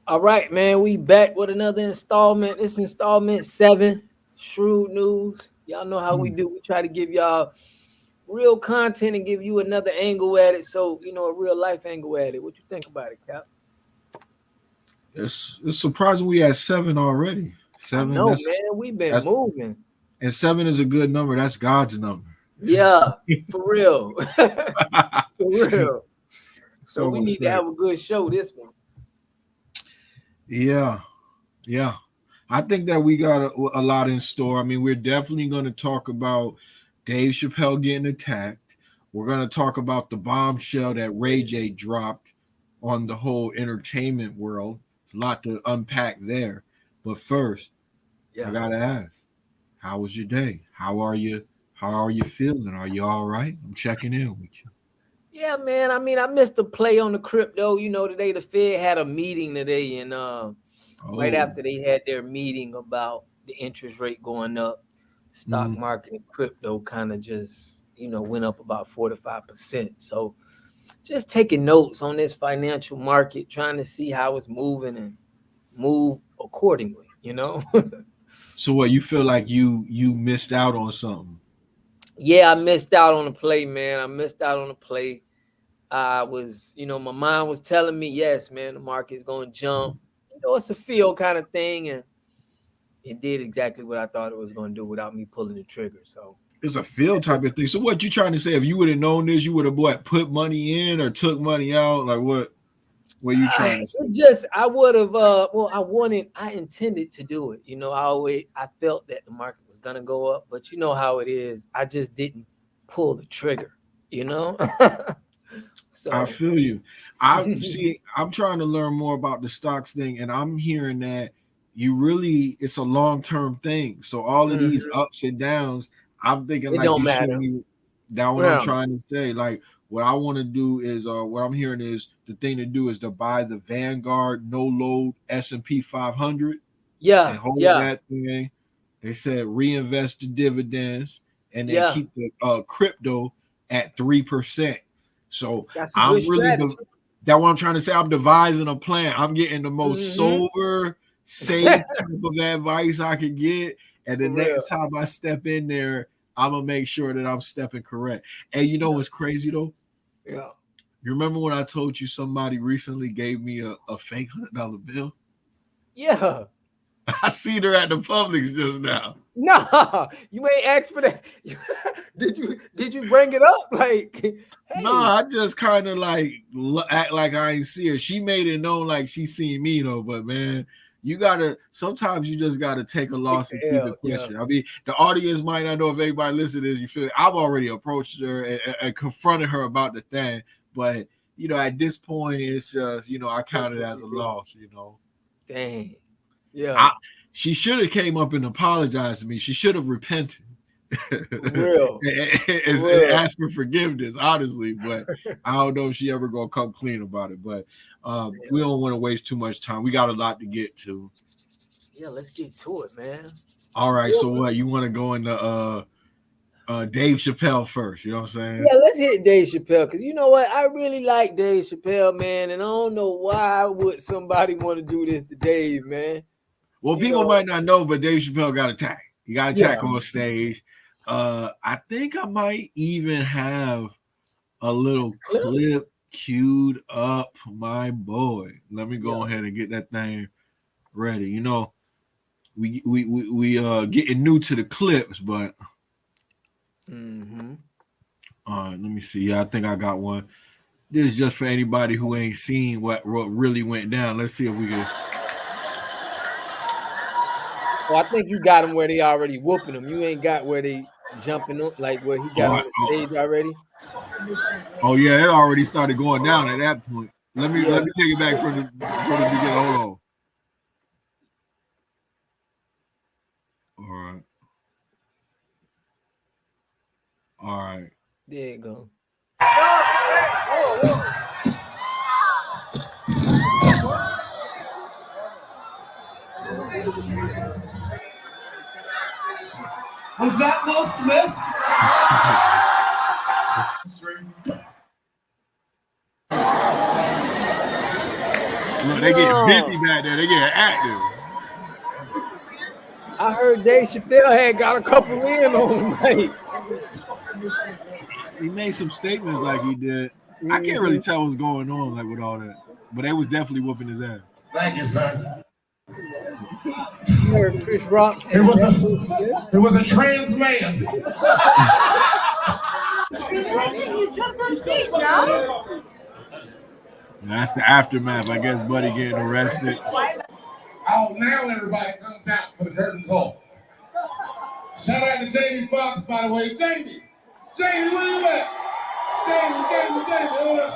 All right, man. We back with another installment. This installment 7, Shrewd News. Y'all know how we Hmm. do. We try to give y'all real content and give you another angle at it. So, a real life angle at it. What you think about it, Cap? It's surprising we had seven already. I Seven. know, That's man. We've been that's moving. and seven is a good number. That's God's number. Yeah, for real. For real. So we Someone need to say, have a good show this one. yeah, yeah. I think that we got a lot in store. I mean, we're definitely going to talk about Dave Chappelle getting attacked. We're going to talk about the bombshell that Ray J dropped on the whole entertainment world. A lot to unpack there. But first, I Yeah. gotta ask, how was your day? How are you? How are you feeling? Are you all right? I'm checking in with you. Yeah, man. I mean, I missed the play on the crypto. Today the Fed had a meeting today, and right Oh, after they had their meeting about the interest rate going up, stock mm, market and crypto kind of just went up about 4 to 5%. So just taking notes on this financial market, trying to see how it's moving and move accordingly. so what? You feel like you missed out on something? Yeah, I missed out on the play, man. I missed out on the play. I was, my mind was telling me, yes, man, the market's going to jump. It's a feel kind of thing. And it did exactly what I thought it was going to do without me pulling the trigger. So, It's a feel type of thing. So what you trying to say? If you would have known this, you would have what put money in or took money out? Like what? What you trying to say? I would have, I intended to do it. I felt that the market was going to go up, but you know how it is. I just didn't pull the trigger, you know? I So, feel you. I see. I'm trying to learn more about the stocks thing, and I'm hearing that you really it's a long term thing. So all of these mhm, ups and downs, I'm thinking it like don't you shouldn't matter. be. That's what I'm Yeah. trying to say. Like what I want to do is, what I'm hearing is the thing to do is to buy the Vanguard no load S&P 500 and Yeah. hold Yeah. that thing. They said reinvest the dividends and then Yeah. keep the crypto at 3%. So That's a good I'm really strategy. that what I'm trying to say. I'm devising a plan. I'm getting the most Hmm. sober, safe type of advice I can get. And the For real. next time I step in there, I'm gonna make sure that I'm stepping correct. And you know Yeah. what's crazy though? Yeah. You remember when I told you somebody recently gave me a fake $100 bill? Yeah. I seen her at the Publix just now. No, you ain't asked for that. Did you bring it up? Like, No, hey, I just kind of like act like I ain't see her. She made it known like she seen me though, but man, you gotta sometimes you just gotta take a take loss and the keep it L. Yeah. pushing. I mean, the audience might not know if everybody listening to this. You feel I've already approached her and confronted her about the thing, but at this point, it's just I count What it can as you a do? loss. Dang. I Yeah. she should have came up and apologized to me. She should have repented. For real. and For real. ask for forgiveness, honestly. But I don't know if she ever gonna come clean about it. But we Yeah. don't want to waste too much time. We got a lot to get to. Yeah. Let's get to it, man. All right, Well, so what you want to go into Dave Chappelle first? You know what I'm saying? yeah, let's hit Dave Chappelle because you know what? I really like Dave Chappelle, man, and I don't know why would somebody want to do this to Dave, man. Well, You people know, might not know, but Dave Chappelle got attacked. He got yeah. attacked on stage. I think I might even have a little Clip. clip queued up, my boy. Let me Yeah. go ahead and get that thing ready. We getting new to the clips, but Mm-hmm. let me see. Yeah, I think I got one. This is just for anybody who ain't seen what really went down. Let's see if we can. So I think you got them where they already whooping them. You ain't got where they jumping on, like where he got Oh, on the stage already. oh yeah, it already started going down at that point. Let Yeah. me take it back from the beginning. Hold on. All right, all right. There you go. Was that Will Smith? Look, they getting busy back there. They getting active. I heard Dave Chappelle had got a couple in on him. Like, he made some statements like he did. I can't really tell what's going on like with all that, but they was definitely whooping his ass. Thank you, son. You heard Chris Rock say It was a trans man. You jumped on stage, no? That's the aftermath. I guess Buddy getting arrested. Oh, now everybody comes out for the curtain call. Shout out to Jamie Foxx, by the way. Jamie, where you at? Jamie, hold up.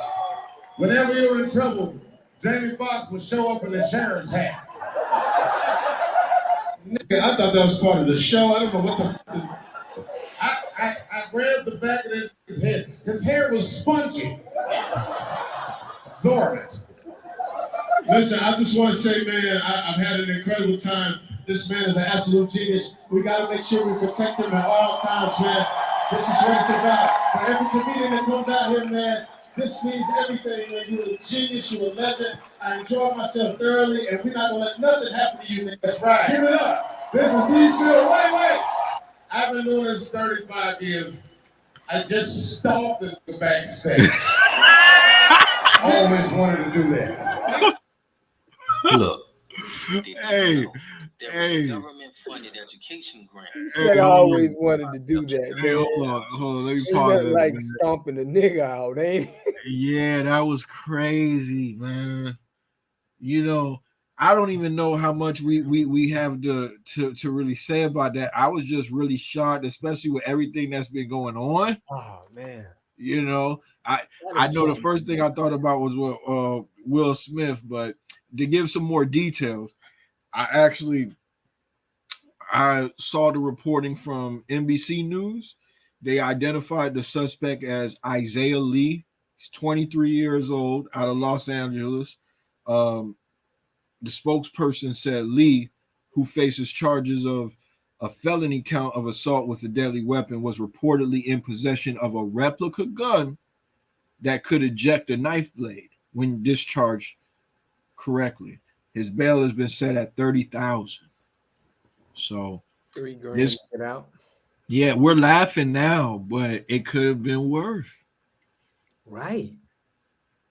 Whenever you're in trouble, Jamie Foxx will show up in a sheriff's hat. Nigga, I thought that was part of the show. I don't know what the. I grabbed the back of his head. His hair was spongy. Zorn. Listen, I just want to say, man, I've had an incredible time. This man is an absolute genius. We got to make sure we protect him at all times, man. This is what it's about. For every comedian that comes out here, man, this means everything, man. You're a genius, you're a legend. I enjoy myself thoroughly, and we're not going to let nothing happen to you, man. That's right. Give it up. This is D-Shield. Wait. I've been doing this 35 years. I just stomped the backstage. Always wanted to do that. Look. Hey. There was a government-funded education grant. He said I always wanted to do that. Hey, hold on. Let me pause it. Like stomping a nigga out, ain't it? Yeah, that was crazy, man. You know, I don't even know how much we have to really say about that. I was just really shocked, especially with everything that's been going on. Oh man. You know, I know the first thing I thought about was Will Smith, but to give some more details, I saw the reporting from NBC News. They identified the suspect as Isaiah Lee. He's 23 years old, out of Los Angeles. The spokesperson said Lee, who faces charges of a felony count of assault with a deadly weapon, was reportedly in possession of a replica gun that could eject a knife blade when discharged correctly. His bail has been set at $30,000. So $3,000 to get out. Yeah, we're laughing now, but it could have been worse. Right.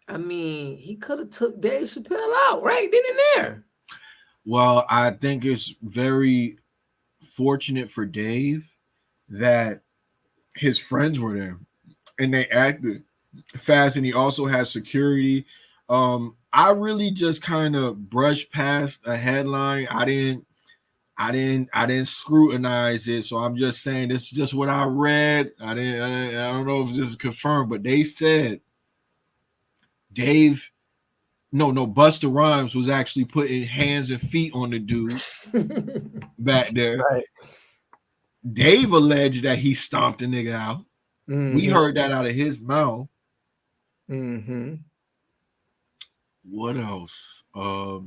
I mean, he could have took Dave Chappelle out right then and there. Well, I think it's very fortunate for Dave that his friends were there and they acted fast, and he also has security. I really just kind of brushed past a headline. I didn't scrutinize it, so I'm just saying this is just what I read. I don't know if this is confirmed, but they said Busta Rhymes was actually putting hands and feet on the dude back there. Right. Dave alleged that he stomped the nigga out. Mm-hmm. We heard that out of his mouth. Mm-hmm. What else?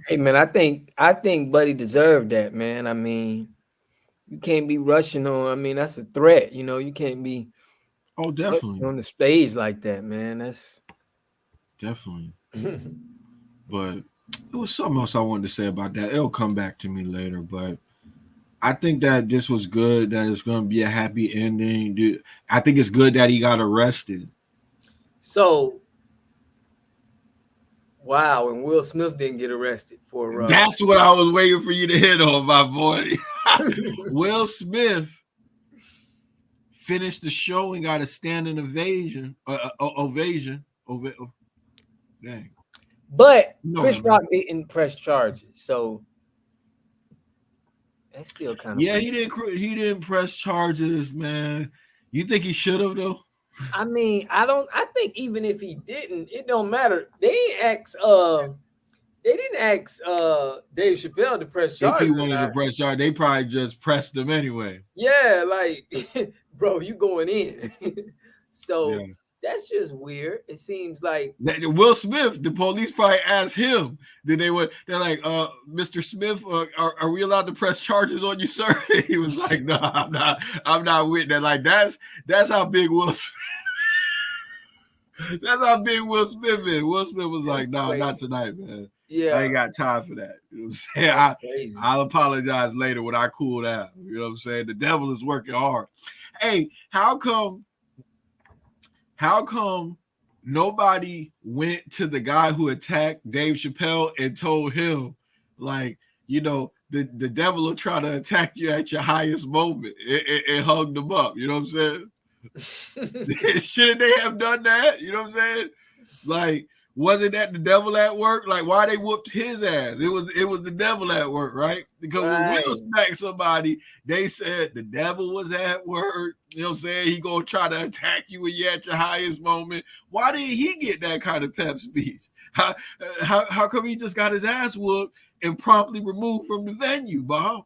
Hey man, I think Buddy deserved that, man. I mean, you can't be rushing on. I mean, that's a threat. You know, you can't be definitely on the stage like that, man. That's definitely. But it was something else I wanted to say about that. It'll come back to me later, but I think that this was good, that it's going to be a happy ending. Dude, I think it's good that he got arrested. So, wow, and Will Smith didn't get arrested for That's what I was waiting for you to hit on, my boy. Will Smith finished the show and got a standing ovation. Dang. But Chris Rock didn't press charges, so that's still kind of weird. He didn't press charges, man. You think he should have though? I mean, I think even if he didn't, it don't matter. They didn't ask Dave Chappelle to press charges. If he wanted to press charges, they probably just pressed him anyway. Yeah, like bro, you going in. So that's just weird. It seems like Will Smith, the police probably asked him. They're like, Mr. Smith, are we allowed to press charges on you, sir? He was like, no, I'm not with that. Like that's how big Will Smith. That's how big Will Smith is. Will Smith was like, That's nah, crazy. not tonight, man. I Yeah, ain't got time for that. You know what I'm saying? that's crazy. I'll apologize later when I cool down. You know what I'm saying? The devil is working hard. Hey, how come nobody went to the guy who attacked Dave Chappelle and told him, like, you know, the devil will try to attack you at your highest moment and hugged him up. You know what I'm saying? Shouldn't they have done that? You know what I'm saying? Like, wasn't that the devil at work? Like, why they whooped his ass? It was the devil at work, right? Because when Will smacked somebody, they said the devil was at work. You know what I'm saying? He gonna try to attack you when you're at your highest moment. Why did he get that kind of pep speech? How come he just got his ass whooped and promptly removed from the venue, Bob?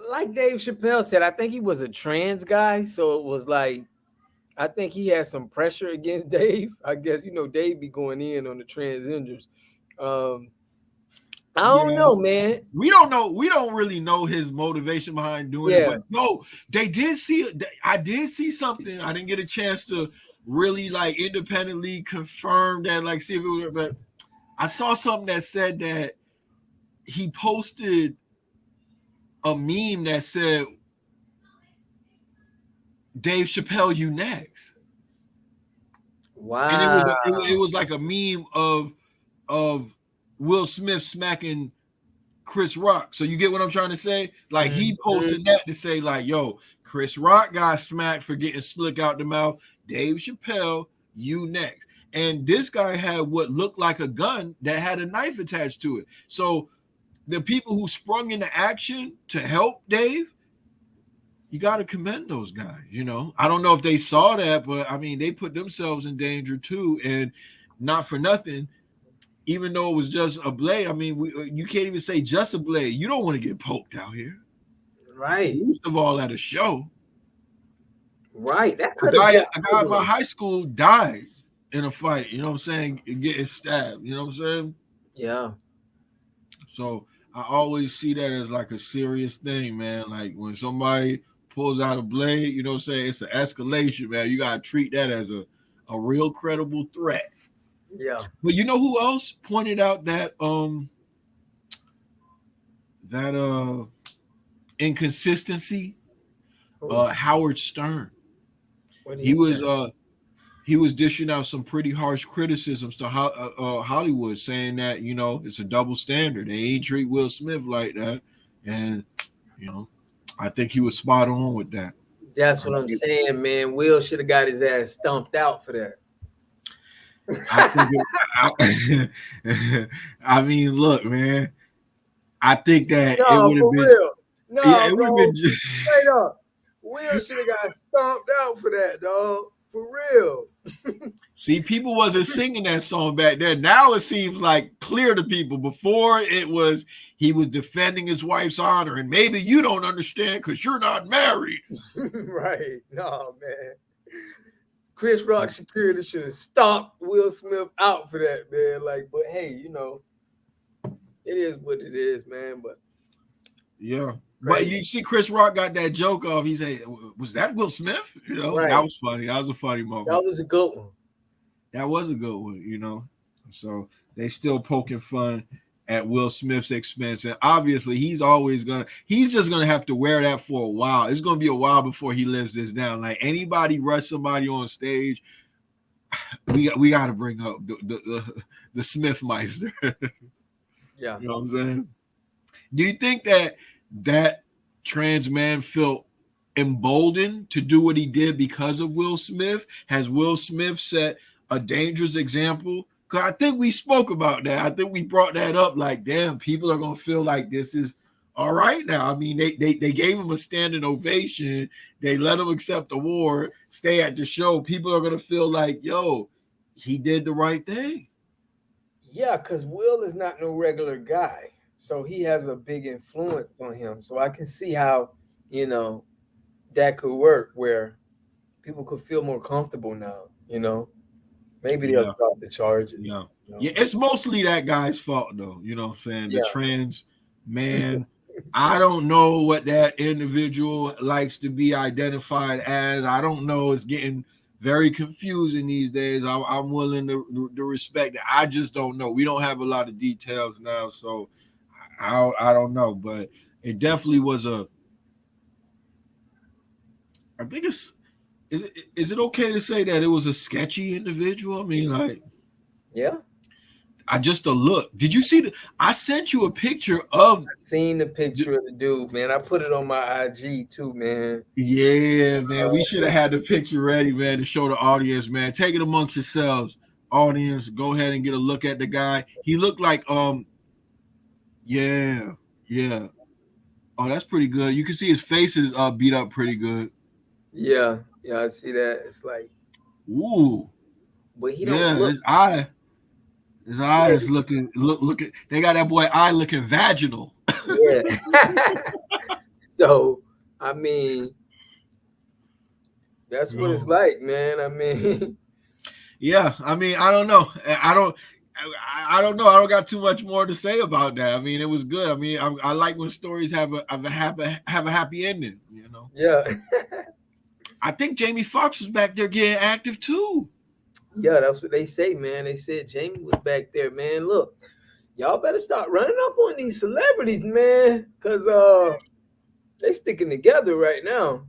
Like Dave Chappelle said, I think he was a trans guy, so it was like, I think he had some pressure against Dave. I guess, you know, Dave be going in on the transgenders. I don't know, man. We don't know. We don't really know his motivation behind doing it. But no, they did see it. I did see something. I didn't get a chance to really like independently confirm that, like, see if it was, but I saw something that said that he posted a meme that said, Dave Chappelle, you next. Wow. And it was like a meme of Will Smith smacking Chris Rock. So you get what I'm trying to say? Like, he posted that to say, like, yo, Chris Rock got smacked for getting slick out the mouth. Dave Chappelle, you next. And this guy had what looked like a gun that had a knife attached to it. So the people who sprung into action to help Dave, you got to commend those guys. You know, I don't know if they saw that, but I mean, they put themselves in danger too. And not for nothing, even though it was just a blade, I mean, you can't even say just a blade. You don't want to get poked out here, right? Least of all at a show, right? That a guy at my high school died in a fight. You know what I'm saying? Getting stabbed. You know what I'm saying? Yeah. So I always see that as like a serious thing, man. Like when somebody pulls out a blade, you know what I'm saying? It's an escalation, man. You gotta treat that as a real credible threat. Yeah. But you know who else pointed out that inconsistency? Howard Stern. He was dishing out some pretty harsh criticisms to Hollywood, saying that, you know, it's a double standard. They ain't treat Will Smith like that. And, you know, I think he was spot on with that. That's what I'm saying, man. Will should have got his ass stomped out for that. I mean, look, man. I think that it would have been real. No, yeah, it bro. would have been just Straight up. Will should have got stomped out for that, dog. For real. See, people wasn't singing that song back then. Now it seems like clear to people. Before it was he was defending his wife's honor, and maybe you don't understand because you're not married. Right. No, man. Chris Rock security should have stomped Will Smith out for that, man. Like, but hey, you know, it is what it is, man. But yeah. But you see, Chris Rock got that joke off. He said, "Was that Will Smith?" You know, that was funny. That was a funny moment. That was a good one. That was a good one. You know, so they still poking fun at Will Smith's expense, and obviously he's just gonna have to wear that for a while. It's gonna be a while before he lives this down. Like anybody rush somebody on stage, we got to bring up the Smithmeister. Yeah, you know what I'm saying. Do you think that trans man felt emboldened to do what he did because of Will Smith? Has Will Smith set a dangerous example? Because I think we spoke about that. I think we brought that up. Like, damn, people are gonna feel like this is all right now. I mean, they gave him a standing ovation. They let him accept the award, stay at the show. People are gonna feel like, yo, he did the right thing. Yeah, because Will is not no regular guy. So he has a big influence on him. So I can see how, you know, that could work where people could feel more comfortable now, you know. Maybe they'll drop the charges. Yeah. You know? Yeah, it's mostly that guy's fault though. You know what I'm saying? The trans man. I don't know what that individual likes to be identified as. I don't know. It's getting very confusing these days. I'm willing to respect that. I just don't know. We don't have a lot of details now, so I don't know. But it definitely was a. I think it's. Is it okay to say that it was a sketchy individual? I mean, like, Yeah, I just a look. Did you see the? I sent you a picture of. I seen the picture of the dude, man. I put it on my IG too, man. Yeah, man. We should have had the picture ready, man, to show the audience, man. Take it amongst yourselves, audience. Go ahead and get a look at the guy. He looked like yeah, yeah. Oh, that's pretty good. You can see his face is beat up pretty good. Yeah, yeah, I see that. It's like, Ooh, but he don't yeah. look. His eye is looking. They got that boy eye looking vaginal. Yeah. So, I mean, that's what it's like, man. I mean, Yeah, I mean, I don't know. I don't know. I don't got too much more to say about that. I mean, it was good. I mean, I like when stories have a happy ending. You know. yeah. I think Jamie Foxx was back there getting active too. Yeah, that's what they say, man. They said Jamie was back there, man. Look, y'all better start running up on these celebrities, man, because they sticking together right now.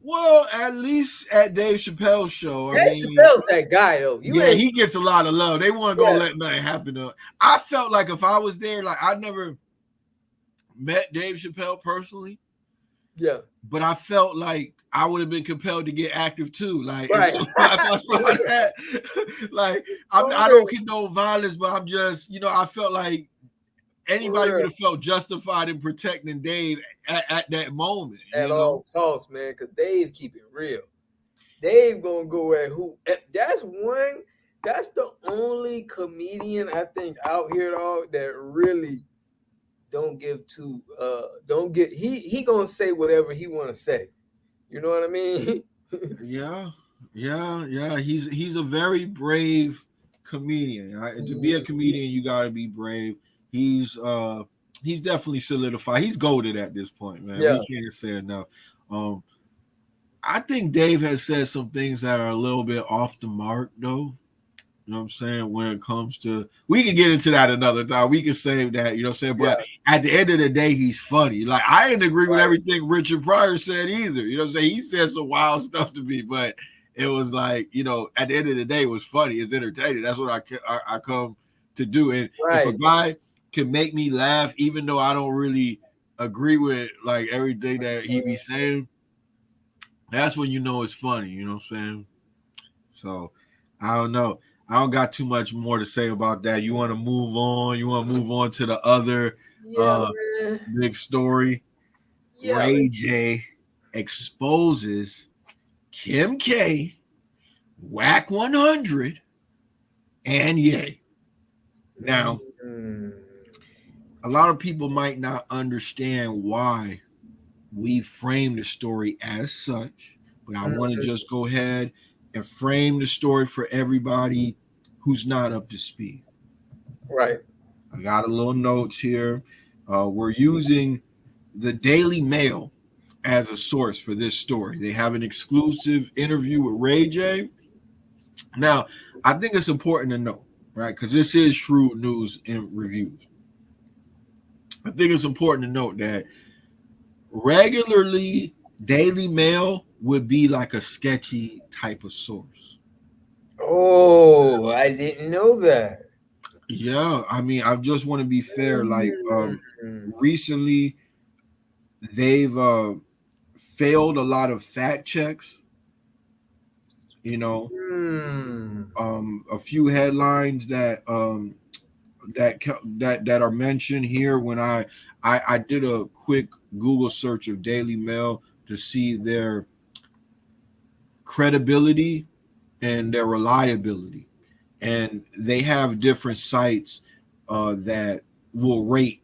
Well, at least at Dave Chappelle's show. Dave Chappelle's that guy, though. He gets a lot of love. They weren't gonna let nothing happen to him. I felt like if I was there, like I never met Dave Chappelle personally. Yeah. But I felt like I would have been compelled to get active too. Like right. if I saw that, like I don't condone violence, but I'm just, I felt like anybody would have felt justified in protecting Dave at that moment. At all costs, man, because Dave keep it real. Dave gonna go at who? That's the only comedian I think out here, dog, that really don't give to he gonna say whatever he want to say. You know what I mean? Yeah. He's a very brave comedian. Right? To be a comedian, you gotta be brave. He's definitely solidified. He's goated at this point, man. Yeah. We can't say enough. I think Dave has said some things that are a little bit off the mark, though. You know what I'm saying? When it comes to, we can get into that another time. We can save that, you know what I'm saying? But at the end of the day, he's funny. Like, I didn't agree with everything Richard Pryor said either. You know what I'm saying? He said some wild stuff to me, but it was like, at the end of the day, it was funny. It's entertaining. That's what I come to do. And if a guy can make me laugh, even though I don't really agree with like everything that he be saying, that's when it's funny. You know what I'm saying? So I don't know. I don't got too much more to say about that. You want to move on? You want to move on to the other big story? Yeah, Ray J exposes Kim K, Whack 100, and Ye. Now, a lot of people might not understand why we frame the story as such, but I want to just go ahead and frame the story for everybody who's not up to speed. Right. I got a little notes here. We're using the Daily Mail as a source for this story. They have an exclusive interview with Ray J. Now, I think it's important to know, right? Because this is shrewd news and reviews. I think it's important to note that regularly Daily Mail would be like a sketchy type of source. Oh, I didn't know that. Yeah, I mean, I just want to be fair. Like, recently, they've failed a lot of fact checks. A few headlines that are mentioned here. When I did a quick Google search of Daily Mail to see their credibility and their reliability, and they have different sites that will rate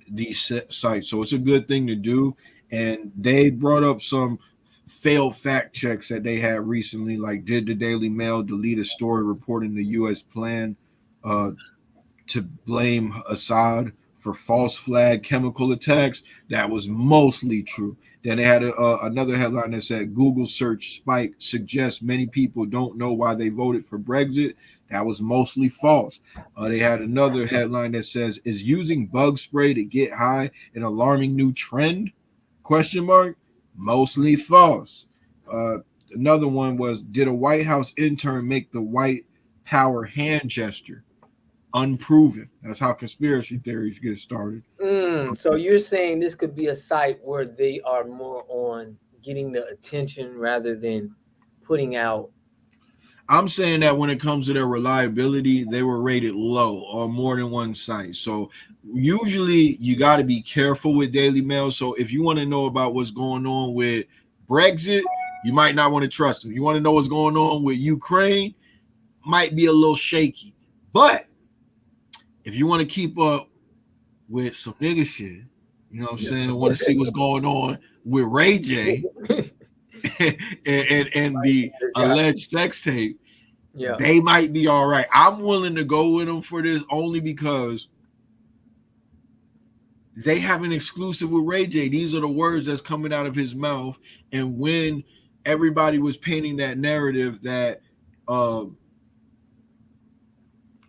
these sites, so it's a good thing to do. And they brought up some failed fact checks that they had recently, like, did the Daily Mail delete a story reporting the U.S. plan to blame Assad for false flag chemical attacks? That was mostly true. Then they had another headline that said Google search spike suggests many people don't know why they voted for Brexit. That was mostly false. They had another headline that says, is using bug spray to get high an alarming new trend? Question mark. Mostly false. Another one was, did a White House intern make the white power hand gesture? Unproven. That's how conspiracy theories get started. So you're saying this could be a site where they are more on getting the attention rather than putting out. I'm saying that when it comes to their reliability, they were rated low on more than one site. So usually you got to be careful with Daily Mail. So if you want to know about what's going on with Brexit, you might not want to trust them. You want to know what's going on with Ukraine, might be a little shaky. But if you want to keep up with some nigga shit, you know what I'm saying, want to see what's going on with Ray J and the alleged sex tape, they might be all right. I'm willing to go with them for this only because they have an exclusive with Ray J. These are the words that's coming out of his mouth. And when everybody was painting that narrative that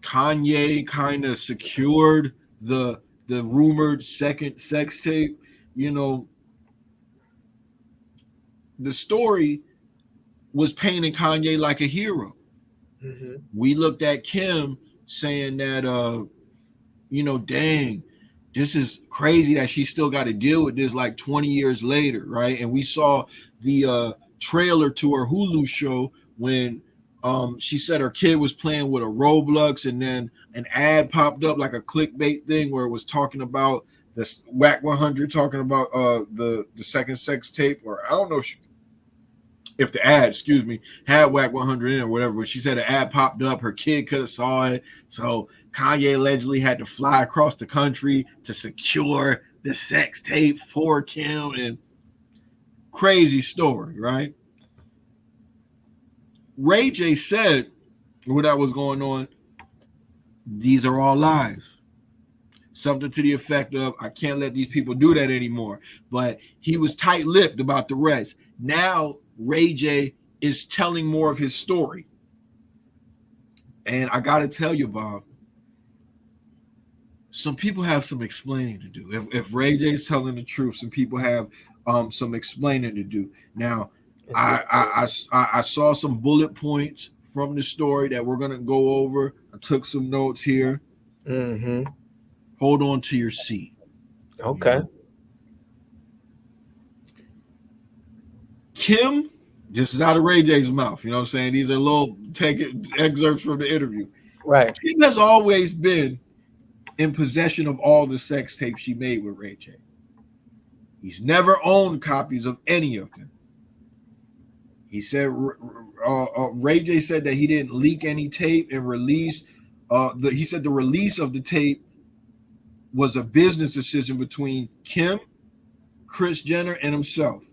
Kanye kind of secured the rumored second sex tape, you know, the story was painting Kanye like a hero. Mm-hmm. We looked at Kim saying that, you know, dang, this is crazy that she still got to deal with this like 20 years later, right? And we saw the trailer to her Hulu show when she said her kid was playing with a Roblox, and then an ad popped up like a clickbait thing where it was talking about this Whack 100, talking about the second sex tape, or I don't know if the ad, had Whack 100 in or whatever, but she said the ad popped up, her kid could have saw it, so Kanye allegedly had to fly across the country to secure the sex tape for Kim, and crazy story, right? Ray J said when that was going on, these are all lies. Something to the effect of, I can't let these people do that anymore. But he was tight-lipped about the rest. Now Ray J is telling more of his story. And I got to tell you, Bob, some people have some explaining to do. If Ray J is telling the truth, some people have some explaining to do. Now, I saw some bullet points from the story that we're going to go over. I took some notes here. Mm-hmm. Hold on to your seat. Okay. You know? Kim, this is out of Ray J's mouth. You know what I'm saying? These are little excerpts from the interview. Right. Kim has always been in possession of all the sex tapes she made with Ray J. He's never owned copies of any of them. He said Ray J said that he didn't leak any tape and release. He said the release of the tape was a business decision between Kim, Kris Jenner, and himself.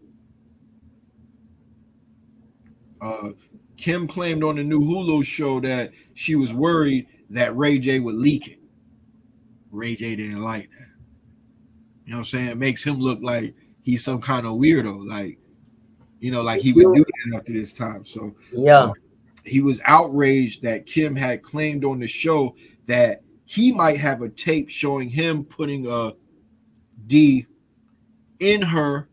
Kim claimed on the new Hulu show that she was worried that Ray J would leak it. Ray J didn't like that. You know what I'm saying? It makes him look like he's some kind of weirdo, like, you know, like he would do that after this time. So yeah, he was outraged that Kim had claimed on the show that he might have a tape showing him putting a D in her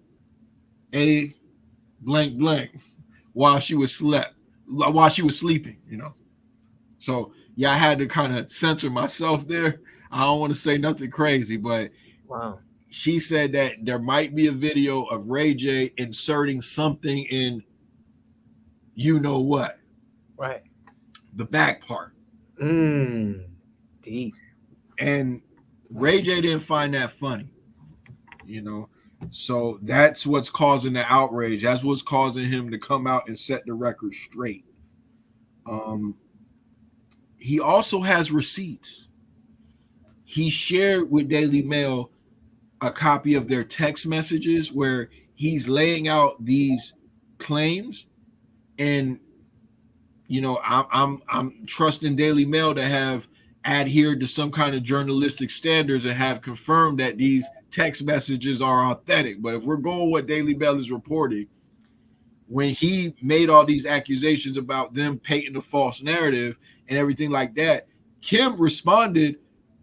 a blank blank while she was sleeping, you know. So yeah, I had to kind of censor myself there. I don't want to say nothing crazy, but wow. She said that there might be a video of Ray J inserting something in, you know what, right, the back part. Deep. And Ray J didn't find that funny, you know. So that's what's causing the outrage. That's what's causing him to come out and set the record straight. He also has receipts. He shared with Daily Mail a copy of their text messages where he's laying out these claims, and you know, I'm trusting Daily Mail to have adhered to some kind of journalistic standards and have confirmed that these text messages are authentic. But if we're going what Daily Mail is reporting, when he made all these accusations about them painting a false narrative and everything like that, Kim responded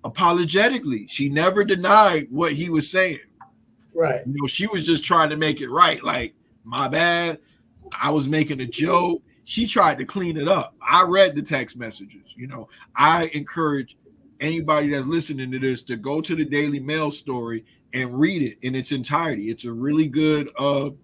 apologetically. She never denied what he was saying. Right. You know, she was just trying to make it right. Like, my bad. I was making a joke. She tried to clean it up. I read the text messages. You know, I encourage anybody that's listening to this to go to the Daily Mail story and read it in its entirety. It's a really good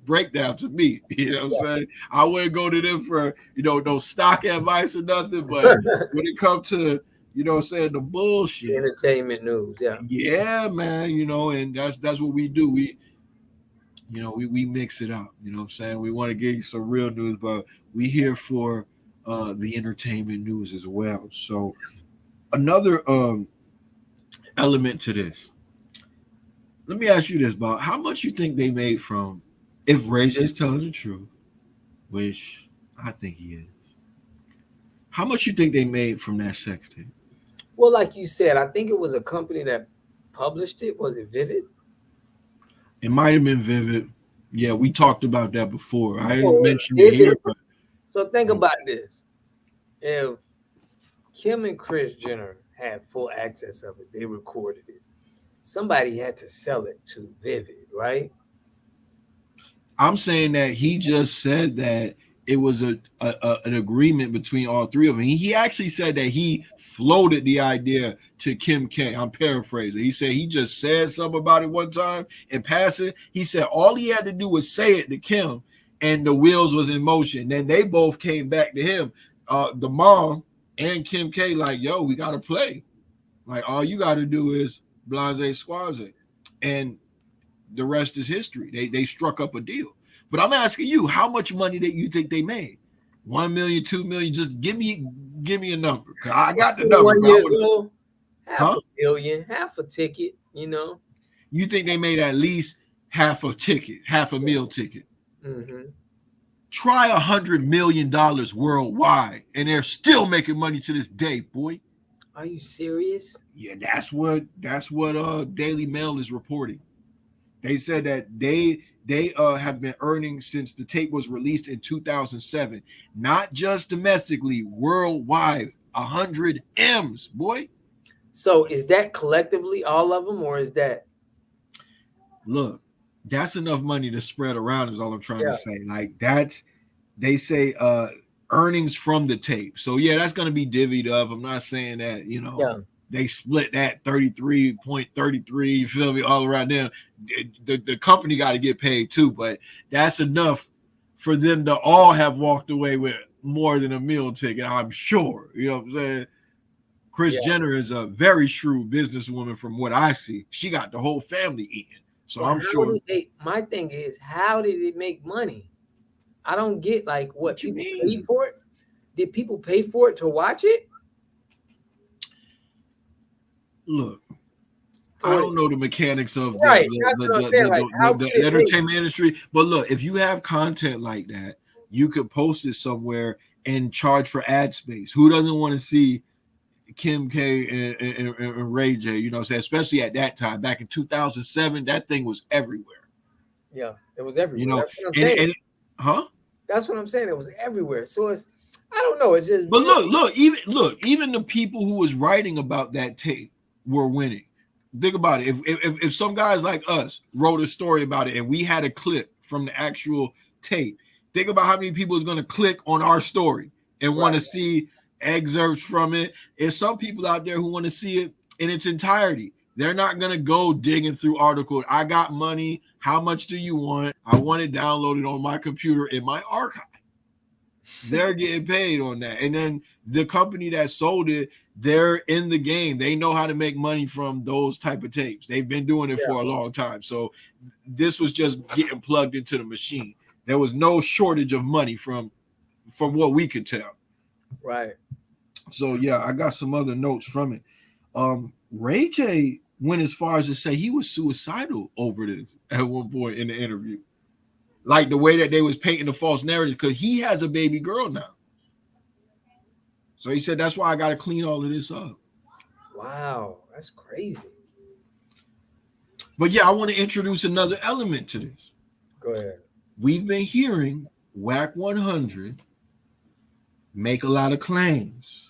breakdown to me. You know what I'm saying? I wouldn't go to them for, you know, no stock advice or nothing. But when it comes to, you know what I'm saying, the bullshit. Entertainment news, Yeah, man, you know, and that's what we do. We mix it up, you know what I'm saying? We want to give you some real news, but we here for the entertainment news as well. So another element to this. Let me ask you this, Bob. How much you think they made from, if Ray J's telling the truth, which I think he is, how much you think they made from that sex tape? Well, like you said, I think it was a company that published it. Was it Vivid? It might have been Vivid. Yeah, we talked about that before. I didn't mention it here, but so think about this. If Kim and Kris Jenner had full access of it, they recorded it. Somebody had to sell it to Vivid, right? I'm saying that he just said that it was an agreement between all three of them. He actually said that he floated the idea to Kim K. I'm paraphrasing. He said he just said something about it one time and passed it. He said all he had to do was say it to Kim, and the wheels was in motion. Then they both came back to him, the mom and Kim K, like, yo, we got to play. Like, all you got to do is blase squaze. And the rest is history. They struck up a deal. But I'm asking you, how much money that you think they made? 1 million, 2 million? Just give me a number. I got the number. 1 year old, half Huh? a million, half a ticket, you know. You think they made at least half a ticket, half a meal ticket? Mm-hmm. Try $100 million worldwide, and they're still making money to this day, boy. Are you serious? Yeah, that's what Daily Mail is reporting. They said that they have been earning since the tape was released in 2007, not just domestically, worldwide, 100 M's, boy. So is that collectively all of them, or is that? Look, that's enough money to spread around is all I'm trying to say. Like, that's, they say earnings from the tape. So yeah, that's going to be divvied up. I'm not saying that, you know, they split that 33.33, you feel me, all around them. The company got to get paid too, but that's enough for them to all have walked away with more than a meal ticket, I'm sure. You know what I'm saying? Kris Jenner is a very shrewd businesswoman from what I see. She got the whole family eating. So I'm sure. My thing is, how did it make money? I don't get, like, what people paid for it. Did people pay for it to watch it? Look, I don't know the mechanics of the entertainment industry, but look, if you have content like that, you could post it somewhere and charge for ad space. Who doesn't want to see Kim K and Ray J? You know what I'm saying? Especially at that time, back in 2007, that thing was everywhere. Yeah, it was everywhere. You know, that's what I'm saying. That's what I'm saying. It was everywhere. So it's, I don't know. It's just. But even the people who was writing about that tape were winning. Think about it. If some guys like us wrote a story about it and we had a clip from the actual tape, think about how many people is going to click on our story and want to see excerpts from it. There's some people out there who want to see it in its entirety. They're not going to go digging through articles. I got money. How much do you want? I want it downloaded on my computer in my archive. They're getting paid on that. And then the company that sold it, they're in the game. They know how to make money from those type of tapes. They've been doing it for a long time. So this was just getting plugged into the machine. There was no shortage of money from what we could tell. Right. So yeah, I got some other notes from it. Ray J went as far as to say he was suicidal over this at one point in the interview. Like the way that they was painting the false narrative, because he has a baby girl now. So he said, that's why I got to clean all of this up. Wow, that's crazy. But yeah, I want to introduce another element to this. Go ahead. We've been hearing Whack 100 make a lot of claims.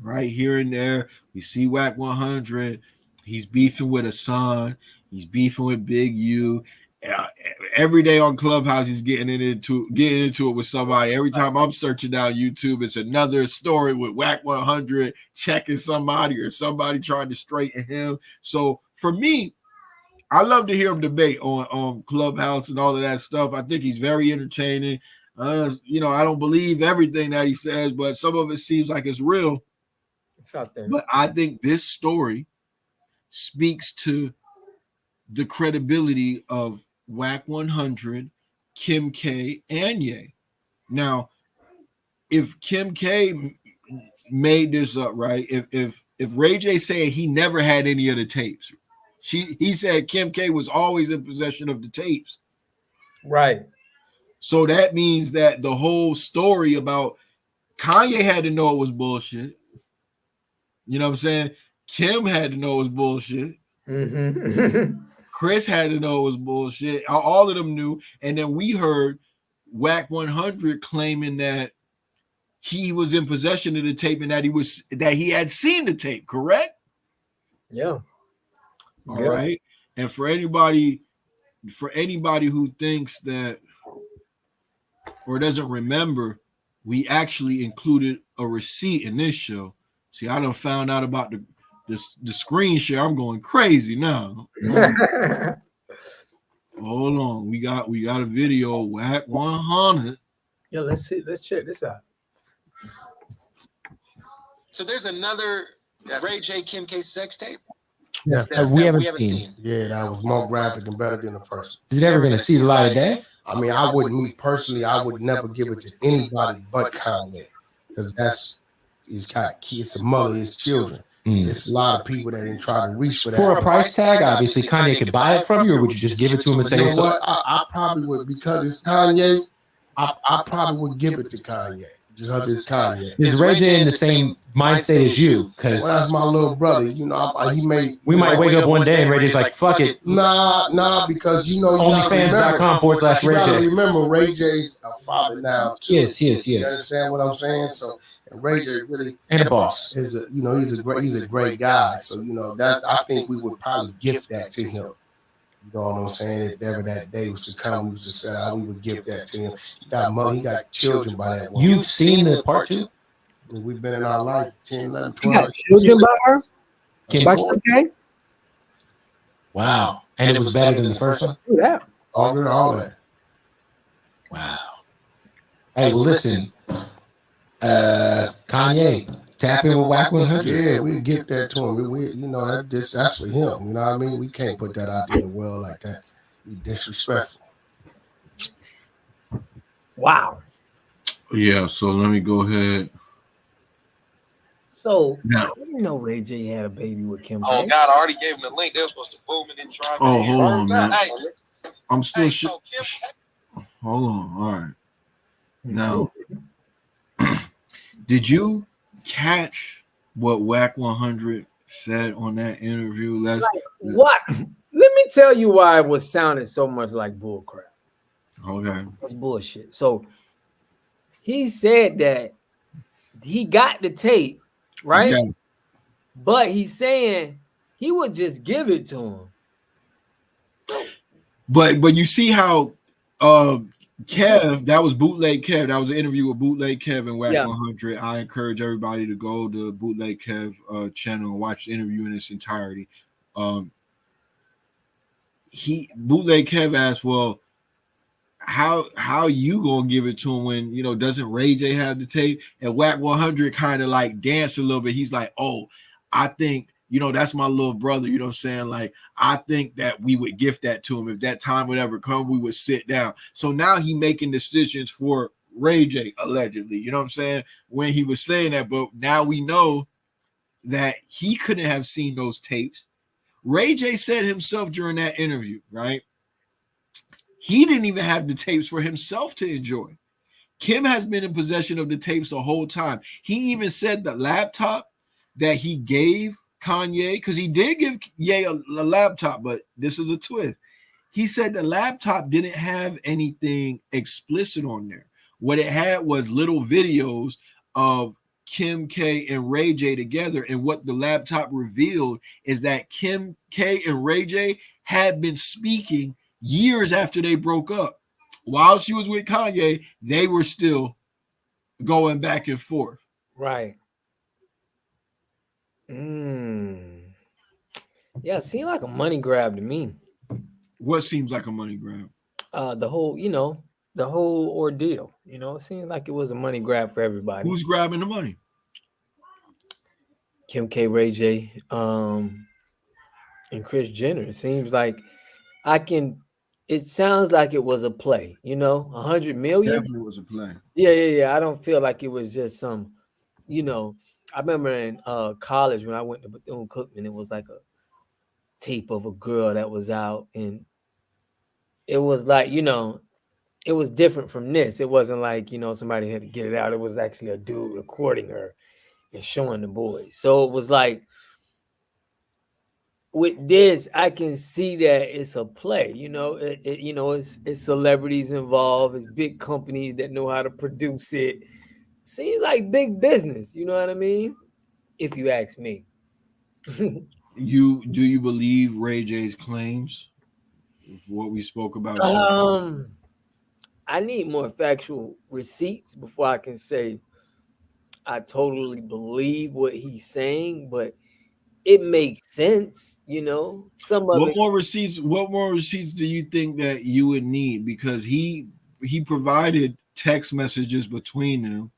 Right here and there, we see Whack 100. He's beefing with a son. He's beefing with Big U. Every day on Clubhouse, he's getting into it with somebody. Every time I'm searching down YouTube, it's another story with Whack 100 checking somebody or somebody trying to straighten him. So for me, I love to hear him debate on Clubhouse and all of that stuff. I think he's very entertaining. I don't believe everything that he says, but some of it seems like it's real. It's out there. But I think this story speaks to the credibility of Whack 100, Kim K, and Ye. Now, if Kim K made this up, right? If Ray J said he never had any of the tapes, he said Kim K was always in possession of the tapes. Right. So that means that the whole story about Kanye had to know it was bullshit. You know what I'm saying? Kim had to know it was bullshit. Mm-hmm. Chris had to know it was bullshit. All of them knew. And then we heard Whack 100 claiming that he was in possession of the tape and that he had seen the tape, correct? Yeah. All right. And for anybody who thinks that or doesn't remember, we actually included a receipt in this show. See, I done found out about the screen share. I'm going crazy now. Hold on. We got a video of Whack 100. Yeah, let's see. Let's check this out. So there's another Ray J Kim K sex tape. Yeah, That we we haven't seen. Yeah, that was more graphic and better than the first. Is it ever going to see the light of day? I mean, I would never give it to anybody but Kanye, because he's got kids, his mother, his children. It's a lot of people that didn't try to reach for that. For a price tag, obviously Kanye could buy it from you, or would you just give it to him and say, You know what? I probably would, because it's Kanye. I probably would give it to Kanye because it's Kanye. Is Ray J in the same mind state as you? Because that's my little brother. You know, we might wake up one day and Ray J's like, fuck it. Nah, because you know, OnlyFans.com/Ray You gotta J. remember, Ray J's a father now too. Yes. You understand what I'm saying? So, and Ray J really And a boss. is he's a great guy. So that I think we would probably gift that to him. You know what I'm saying? If ever that day was to come, we was to say, we would give that to him. He got money, he got children by that one. You've seen the part 2? We've been in our life 10, 11, You 12. got children by her? Kim By K? Kim K? Wow. And it was better than the first one? Do that. All that. Wow. Hey, well, listen. Kanye, tap in with Whack 100. Yeah, we get that to him. We that's for him. You know what I mean? We can't put that out there in the world like that. Be disrespectful. Wow. Yeah, so let me go ahead. So Now, I didn't know Ray J had a baby with Kim K. Oh God, I already gave him the link. They were supposed to boom it and try. Oh, hold on, man. Hey, I'm still hey, so Kim, hold on. All right. Now, did you catch what Whack 100 said on that interview? What? Let me tell you why it was sounding so much like bullcrap. Okay. It's bullshit. So he said that he got the tape, right? Yeah. But he's saying he would just give it to him. But you see how Kev, that was Bootleg Kev. That was an interview with Bootleg Kev and Whack 100. I encourage everybody to go to Bootleg Kev channel and watch the interview in its entirety. Bootleg Kev asked, well, how you gonna give it to him when doesn't Ray J have the tape? And Whack 100 kind of like danced a little bit. He's like, oh, I think that's my little brother. You know what I'm saying? Like, I think that we would gift that to him. If that time would ever come, we would sit down. So now he making decisions for Ray J, allegedly. You know what I'm saying? When he was saying that, but now we know that he couldn't have seen those tapes. Ray J said himself during that interview, right? He didn't even have the tapes for himself to enjoy. Kim has been in possession of the tapes the whole time. He even said the laptop that he gave Kanye, because he did give Ye a laptop, but this is a twist. He said the laptop didn't have anything explicit on there. What it had was little videos of Kim K and Ray J together. And what the laptop revealed is that Kim K and Ray J had been speaking years after they broke up. While she was with Kanye, they were still going back and forth. Right. Yeah, it seemed like a money grab to me. What seems like a money grab? The whole, the whole ordeal. It seemed like it was a money grab for everybody. Who's grabbing the money? Kim K, Ray J, and Kris Jenner. It seems like it sounds like it was a play, 100 million. Definitely was a play. Yeah. I don't feel like it was just some, I remember in college when I went to Bethune-Cookman, it was like a tape of a girl that was out, and it was like, it was different from this. It wasn't like, somebody had to get it out. It was actually a dude recording her and showing the boys. So it was like, with this, I can see that it's a play. It's celebrities involved. It's big companies that know how to produce it. Seems like big business. You know what I mean? If you ask me. Do you believe Ray J's claims? What we spoke about? I need more factual receipts before I can say I totally believe what he's saying, but it makes sense, Some of What it. more receipts? What more receipts do you think that you would need? Because he provided text messages between them,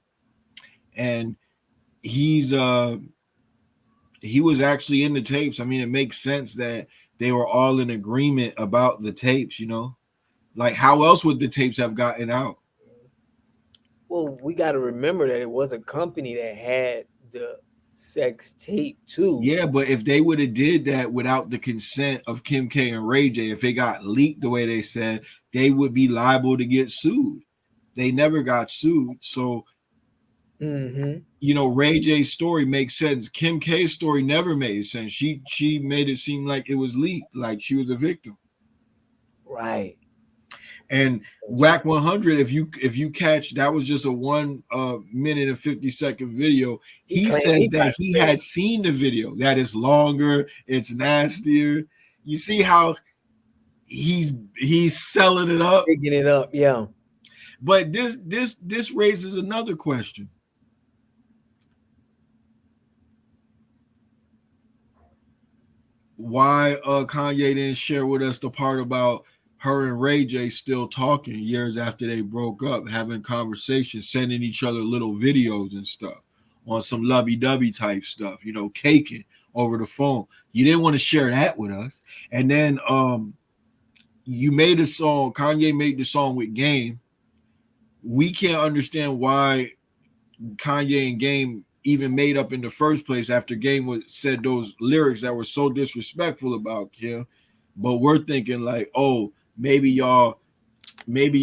and he was actually in the tapes. I mean, it makes sense that they were all in agreement about the tapes. Like how else would the tapes have gotten out? Well, we got to remember that it was a company that had the sex tape too. Yeah, but if they would have did that without the consent of Kim K and Ray J, if it got leaked the way they said, they would be liable to get sued. They never got sued. So, Ray J's story makes sense. Kim K's story never made sense. She made it seem like it was leaked, like she was a victim. Right. And Whack 100, if you catch, that was just a 1 minute and 50-second video. He says that he had seen the video, that it's longer, it's nastier. You see how he's selling it up, picking it up, yeah. But this raises another question. Why Kanye didn't share with us the part about her and Ray J still talking years after they broke up, having conversations, sending each other little videos and stuff on some lovey-dovey type stuff, caking over the phone. You didn't want to share that with us. And then you made a song, Kanye made the song with Game. We can't understand why Kanye and Game even made up in the first place after Game said those lyrics that were so disrespectful about Kim. But we're thinking like, oh, maybe y'all made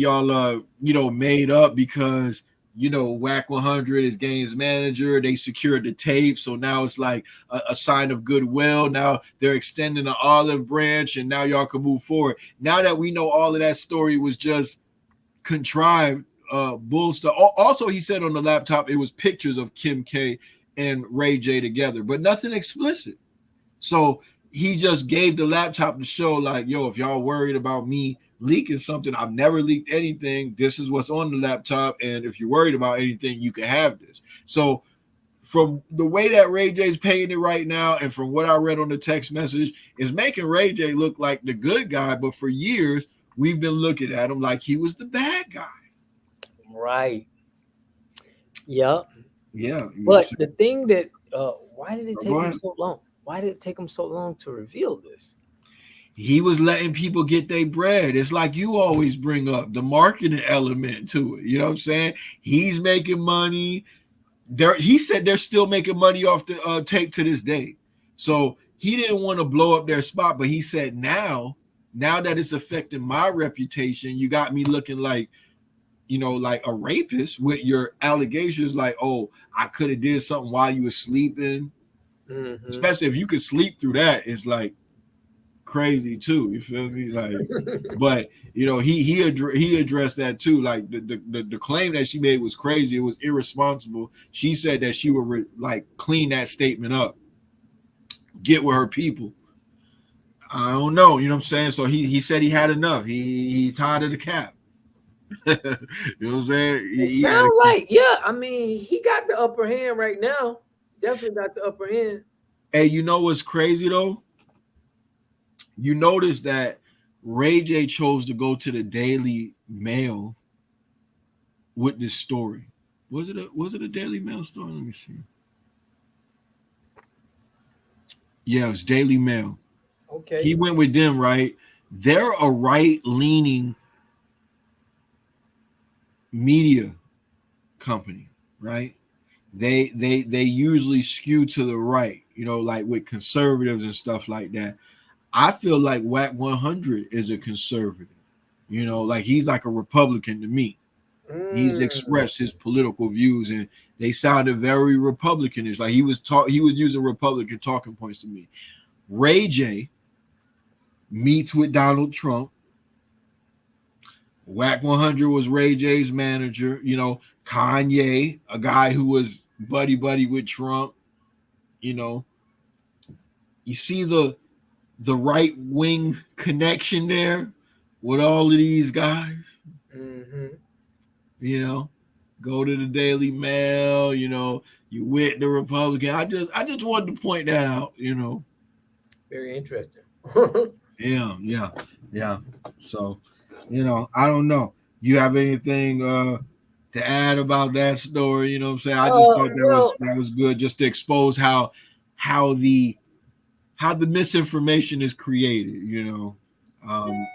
up because Whack 100 is Game's manager. They secured the tape, so now it's like a sign of goodwill. Now they're extending the olive branch, and now y'all can move forward. Now that we know all of that story was just contrived bull stuff. Also, he said on the laptop it was pictures of Kim K and Ray J together, but nothing explicit. So he just gave the laptop to show like, yo, if y'all worried about me leaking something, I've never leaked anything. This is what's on the laptop, and if you're worried about anything, you can have this. So from the way that Ray J's paying it right now, and from what I read on the text message, is making Ray J look like the good guy, but for years we've been looking at him like he was the bad guy. Right. Yep. Yeah. But the thing that why did it take him so long? Why did it take him so long to reveal this? He was letting people get their bread. It's like you always bring up the marketing element to it. You know what I'm saying? He's making money. He said they're still making money off the tape to this day. So he didn't want to blow up their spot, but he said now that it's affecting my reputation, you got me looking like, like a rapist with your allegations like, oh, I could have did something while you were sleeping. Especially if you could sleep through that, it's like crazy too. You feel me? Like, but you know, he addressed that too. Like the claim that she made was crazy. It was irresponsible. She said that she would like clean that statement up, get with her people. I don't know. You know what I'm saying? So he said he had enough. He tired of the cap. You know what I'm saying? It sounds like, yeah. I mean, he got the upper hand right now. Definitely got the upper hand. Hey, you know what's crazy though? You notice that Ray J chose to go to the Daily Mail with this story. Was it a Daily Mail story? Let me see. Yeah, it's Daily Mail. Okay. He went with them, right? They're a right-leaning media company, right? They usually skew to the right, you know, like with conservatives and stuff like that. I feel like Whack 100 is a conservative, you know, like he's like a Republican to me. He's expressed his political views, and they sounded very Republicanish. Like he was using Republican talking points to me. Ray J meets with Donald Trump. Whack 100 was Ray J's manager. You know, Kanye, a guy who was buddy with Trump. You know, you see the right wing connection there with all of these guys. You know, go to the Daily Mail. You know, you with the Republican. I just wanted to point that out. You know, very interesting. Yeah. So, you know, I don't know. You have anything to add about that story? You know what I'm saying? I just thought that was good, just to expose how the misinformation is created. You know,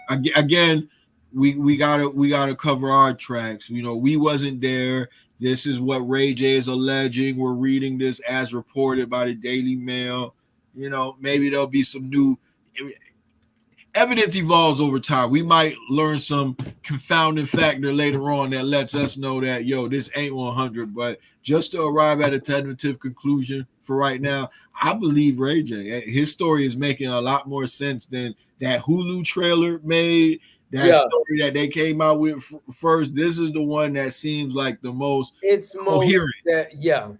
again, we gotta cover our tracks. You know, we wasn't there. This is what Ray J is alleging. We're reading this as reported by the Daily Mail. You know, maybe there'll be some new evidence. Evolves over time. We might learn some confounding factor later on that lets us know that, yo, this ain't 100. But just to arrive at a tentative conclusion for right now, I believe Ray J. His story is making a lot more sense than that Hulu trailer made. That story that they came out with first. This is the one that seems like the most coherent. Yeah.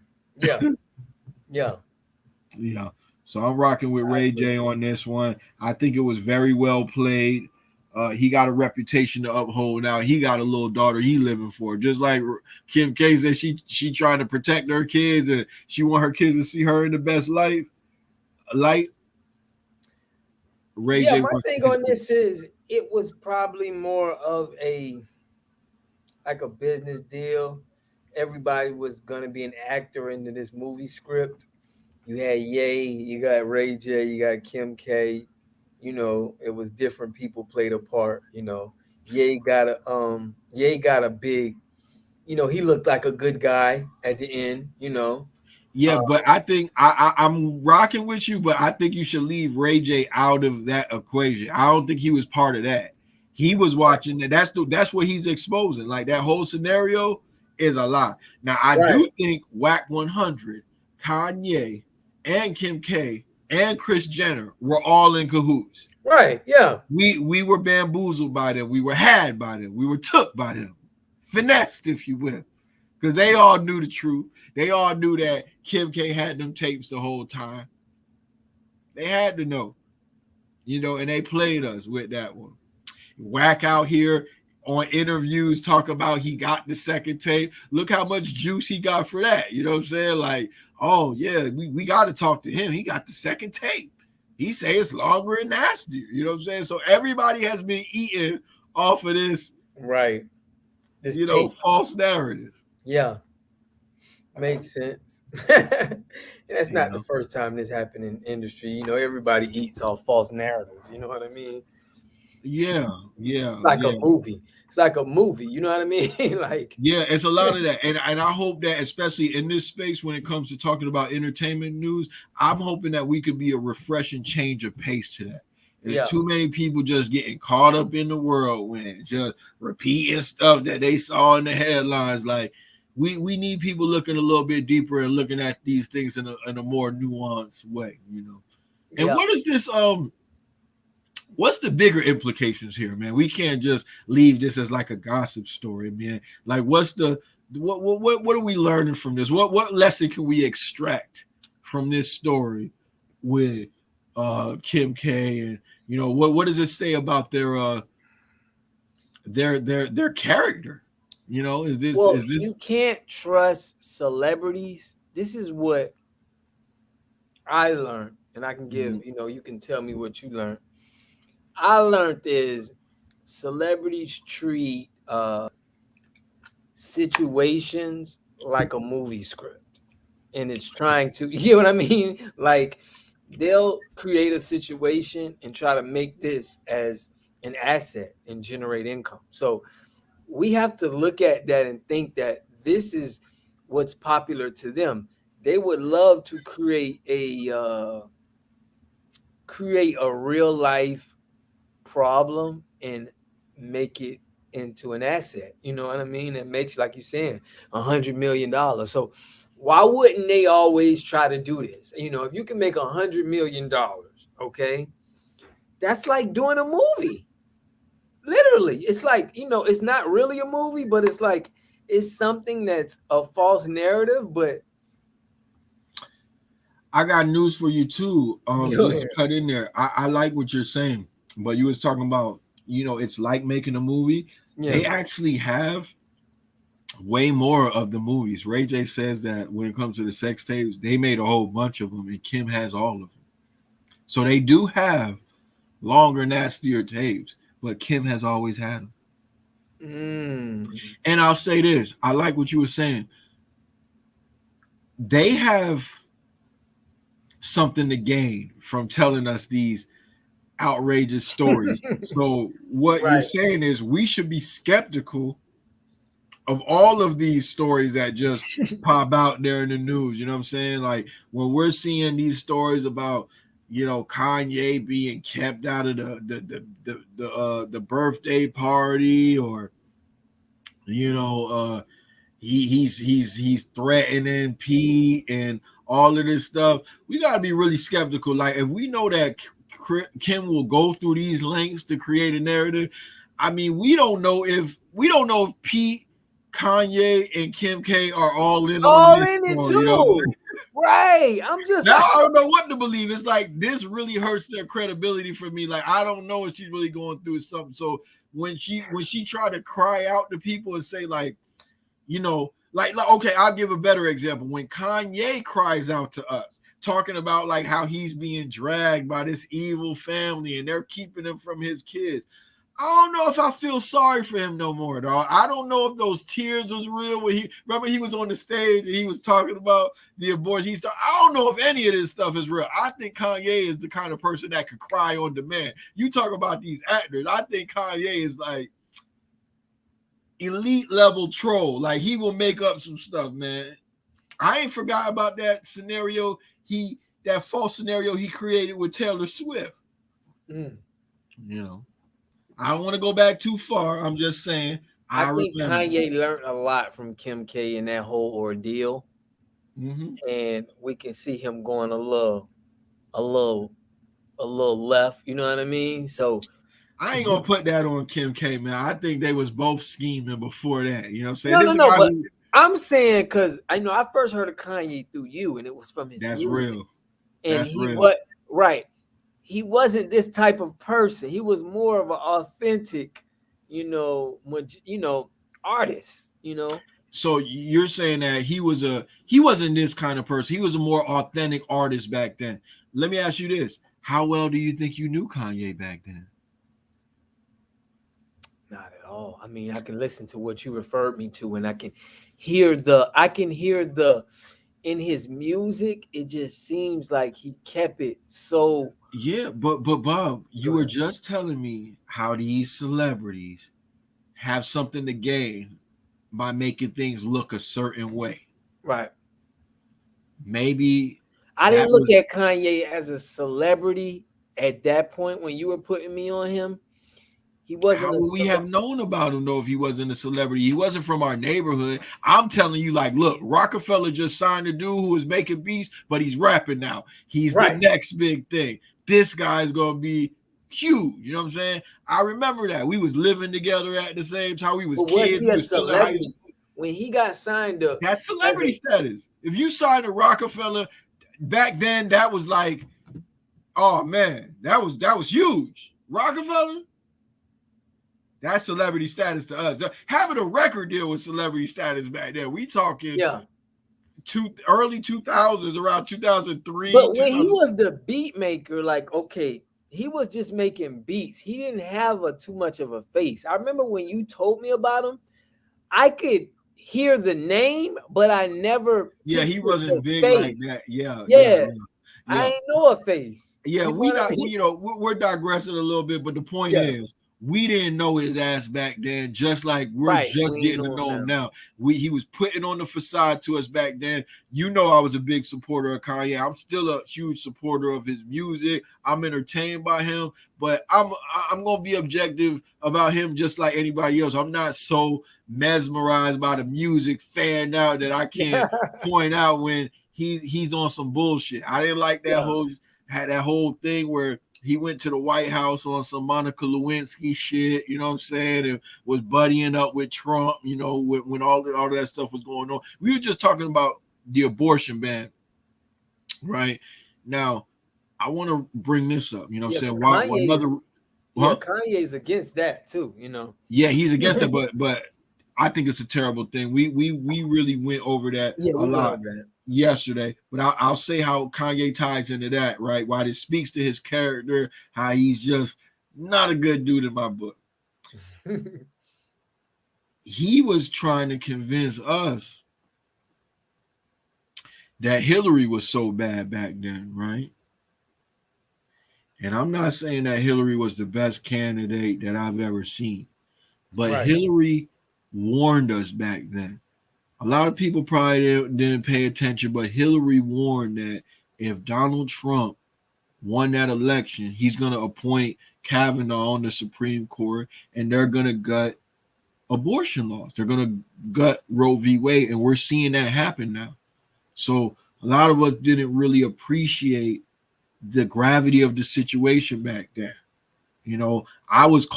So I'm rocking with Ray J on this one. I think it was very well played. He got a reputation to uphold. Now he got a little daughter he living for. Just like Kim K said, she trying to protect her kids and she want her kids to see her in the best light. Ray J. My thing on this is it was probably more of a business deal. Everybody was gonna be an actor into this movie script. You had Ye, you got Ray J, you got Kim K. You know, it was different people played a part. You know, Ye got a big. You know, he looked like a good guy at the end. You know. Yeah, but I think I'm rocking with you, but I think you should leave Ray J out of that equation. I don't think he was part of that. He was watching that. That's what he's exposing. Like that whole scenario is a lie. Now I do think Whack 100, Kanye, and Kim K and Kris Jenner were all in cahoots. Right. Yeah. We were bamboozled by them. We were had by them. We were took by them. Finessed, if you will. Because they all knew the truth. They all knew that Kim K had them tapes the whole time. They had to know. You know, and they played us with that one. Whack out here on interviews talk about he got the second tape. Look how much juice he got for that. You know what I'm saying? Like, oh, yeah, we got to talk to him. He got the second tape. He say it's longer and nastier. You know what I'm saying? So everybody has been eating off of this. Right. This tape. False narrative. Yeah. Makes sense. And that's not the first time this happened in industry. You know, everybody eats off false narratives. You know what I mean? Yeah. It's like a movie. It's like a movie. You know what I mean? Like, yeah, it's a lot of that. And I hope that, especially in this space, when it comes to talking about entertainment news, I'm hoping that we could be a refreshing change of pace to that. There's too many people just getting caught up in the whirlwind, just repeating stuff that they saw in the headlines. Like, we need people looking a little bit deeper and looking at these things in a more nuanced way, And Yeah. what is this? What's the bigger implications here, man? We can't just leave this as like a gossip story, man. Like, what's the what are we learning from this? What lesson can we extract from this story with Kim K, and what does it say about their character? Is this Well, is this you can't trust celebrities. This is what I learned, and I can give, you can tell me what you learned. I learned is celebrities treat situations like a movie script, and it's trying to, you know what I mean? Like, they'll create a situation and try to make this as an asset and generate income. So we have to look at that and think that this is what's popular to them. They would love to create a real life problem and make it into an asset. You know what I mean? It makes, like you're saying, $100 million. So why wouldn't they always try to do this? If you can make $100 million, okay, that's like doing a movie. Literally, it's like, it's not really a movie, but it's like it's something that's a false narrative. But I got news for you too. go Just to ahead. cut in there, I like what you're saying, but you was talking about, it's like making a movie. Yeah. They actually have way more of the movies. Ray J says that when it comes to the sex tapes, they made a whole bunch of them, and Kim has all of them. So they do have longer, nastier tapes, but Kim has always had them. And I'll say this: I like what you were saying. They have something to gain from telling us these outrageous stories. So what you're saying is we should be skeptical of all of these stories that just pop out there in the news. You know what I'm saying? Like, when we're seeing these stories about, Kanye being kept out of the birthday party, or he's threatening Pete and all of this stuff. We got to be really skeptical. Like, if we know that Kim will go through these lengths to create a narrative, I mean, we don't know if Pete, Kanye, and Kim K are all in on this in it story, too. you know what I'm saying? Right. Now I don't know what to believe. It's like, this really hurts their credibility for me. Like, I don't know if she's really going through something. So when she tried to cry out to people and say, like, like okay, I'll give a better example. When Kanye cries out to us, talking about like how he's being dragged by this evil family and they're keeping him from his kids, I don't know if I feel sorry for him no more, dog. I don't know if those tears was real. When he was on the stage and he was talking about the abortion. I don't know if any of this stuff is real. I think Kanye is the kind of person that could cry on demand. You talk about these actors. I think Kanye is like elite level troll. Like, he will make up some stuff, man. I ain't forgot about that scenario. That false scenario he created with Taylor Swift. I don't want to go back too far. I'm just saying. I think Kanye learned a lot from Kim K in that whole ordeal, and we can see him going a little left. You know what I mean? So I ain't gonna put that on Kim K, man. I think they was both scheming before that. You know what I'm saying? No. But I'm saying, because I first heard of Kanye through you, and it was from his That's music. real. And he wasn't this type of person. He was more of an authentic, artist. So you're saying that he wasn't this kind of person. He was a more authentic artist back then. Let me ask you this: how well do you think you knew Kanye back then? Not at all. I mean, I can listen to what you referred me to, and I can hear the in his music. It just seems like he kept it so. Yeah, but Bob, you were just telling me how these celebrities have something to gain by making things look a certain way. Right. Maybe I didn't look at Kanye as a celebrity at that point when you were putting me on him. He wasn't How a would we have known about him though if he wasn't a celebrity? He wasn't from our neighborhood. I'm telling you, like, look, Rockefeller just signed a dude who was making beats, but he's rapping now. He's the Right. next big thing. This guy's gonna be huge. You know what I'm saying? I remember that we was living together at the same time. We was But was kids. he We a was still in high school. celebrity when he got signed up? That's celebrity status. If you signed a Rockefeller back then, that was like, oh man, that was huge. Rockefeller. That's celebrity status to us. Having a record deal was celebrity status back then. We talking early 2000s, around 2003. But when he was the beat maker, like, okay, he was just making beats. He didn't have too much of a face. I remember when you told me about him, I could hear the name, but I never. Yeah, he wasn't big face. like that. Yeah. I ain't know a face. Yeah, we're digressing a little bit, but the point is, we didn't know his ass back then, just like we're just getting to know him now. He was putting on the facade to us back then. You know, I was a big supporter of Kanye. I'm still a huge supporter of his music. I'm entertained by him, but I'm gonna be objective about him just like anybody else. I'm not so mesmerized by the music fan out that I can't point out when he's on some bullshit. I didn't like that whole thing where he went to the White House on some Monica Lewinsky shit, you know what I'm saying, and was buddying up with Trump, you know, when all that stuff was going on. We were just talking about the abortion ban, right? Now, I want to bring this up, you know what I'm saying? Kanye's against that too, you know. Yeah, he's against it, but I think it's a terrible thing. We really went over that a lot yesterday, but I'll say how Kanye ties into that, right? Why this speaks to his character, how he's just not a good dude in my book. He was trying to convince us that Hillary was so bad back then, right? And I'm not saying that Hillary was the best candidate that I've ever seen, but Hillary warned us back then. A lot of people probably didn't pay attention, but Hillary warned that if Donald Trump won that election, he's going to appoint Kavanaugh on the Supreme Court, and they're going to gut abortion laws. They're going to gut Roe v. Wade, and we're seeing that happen now. So a lot of us didn't really appreciate the gravity of the situation back then. You know, I was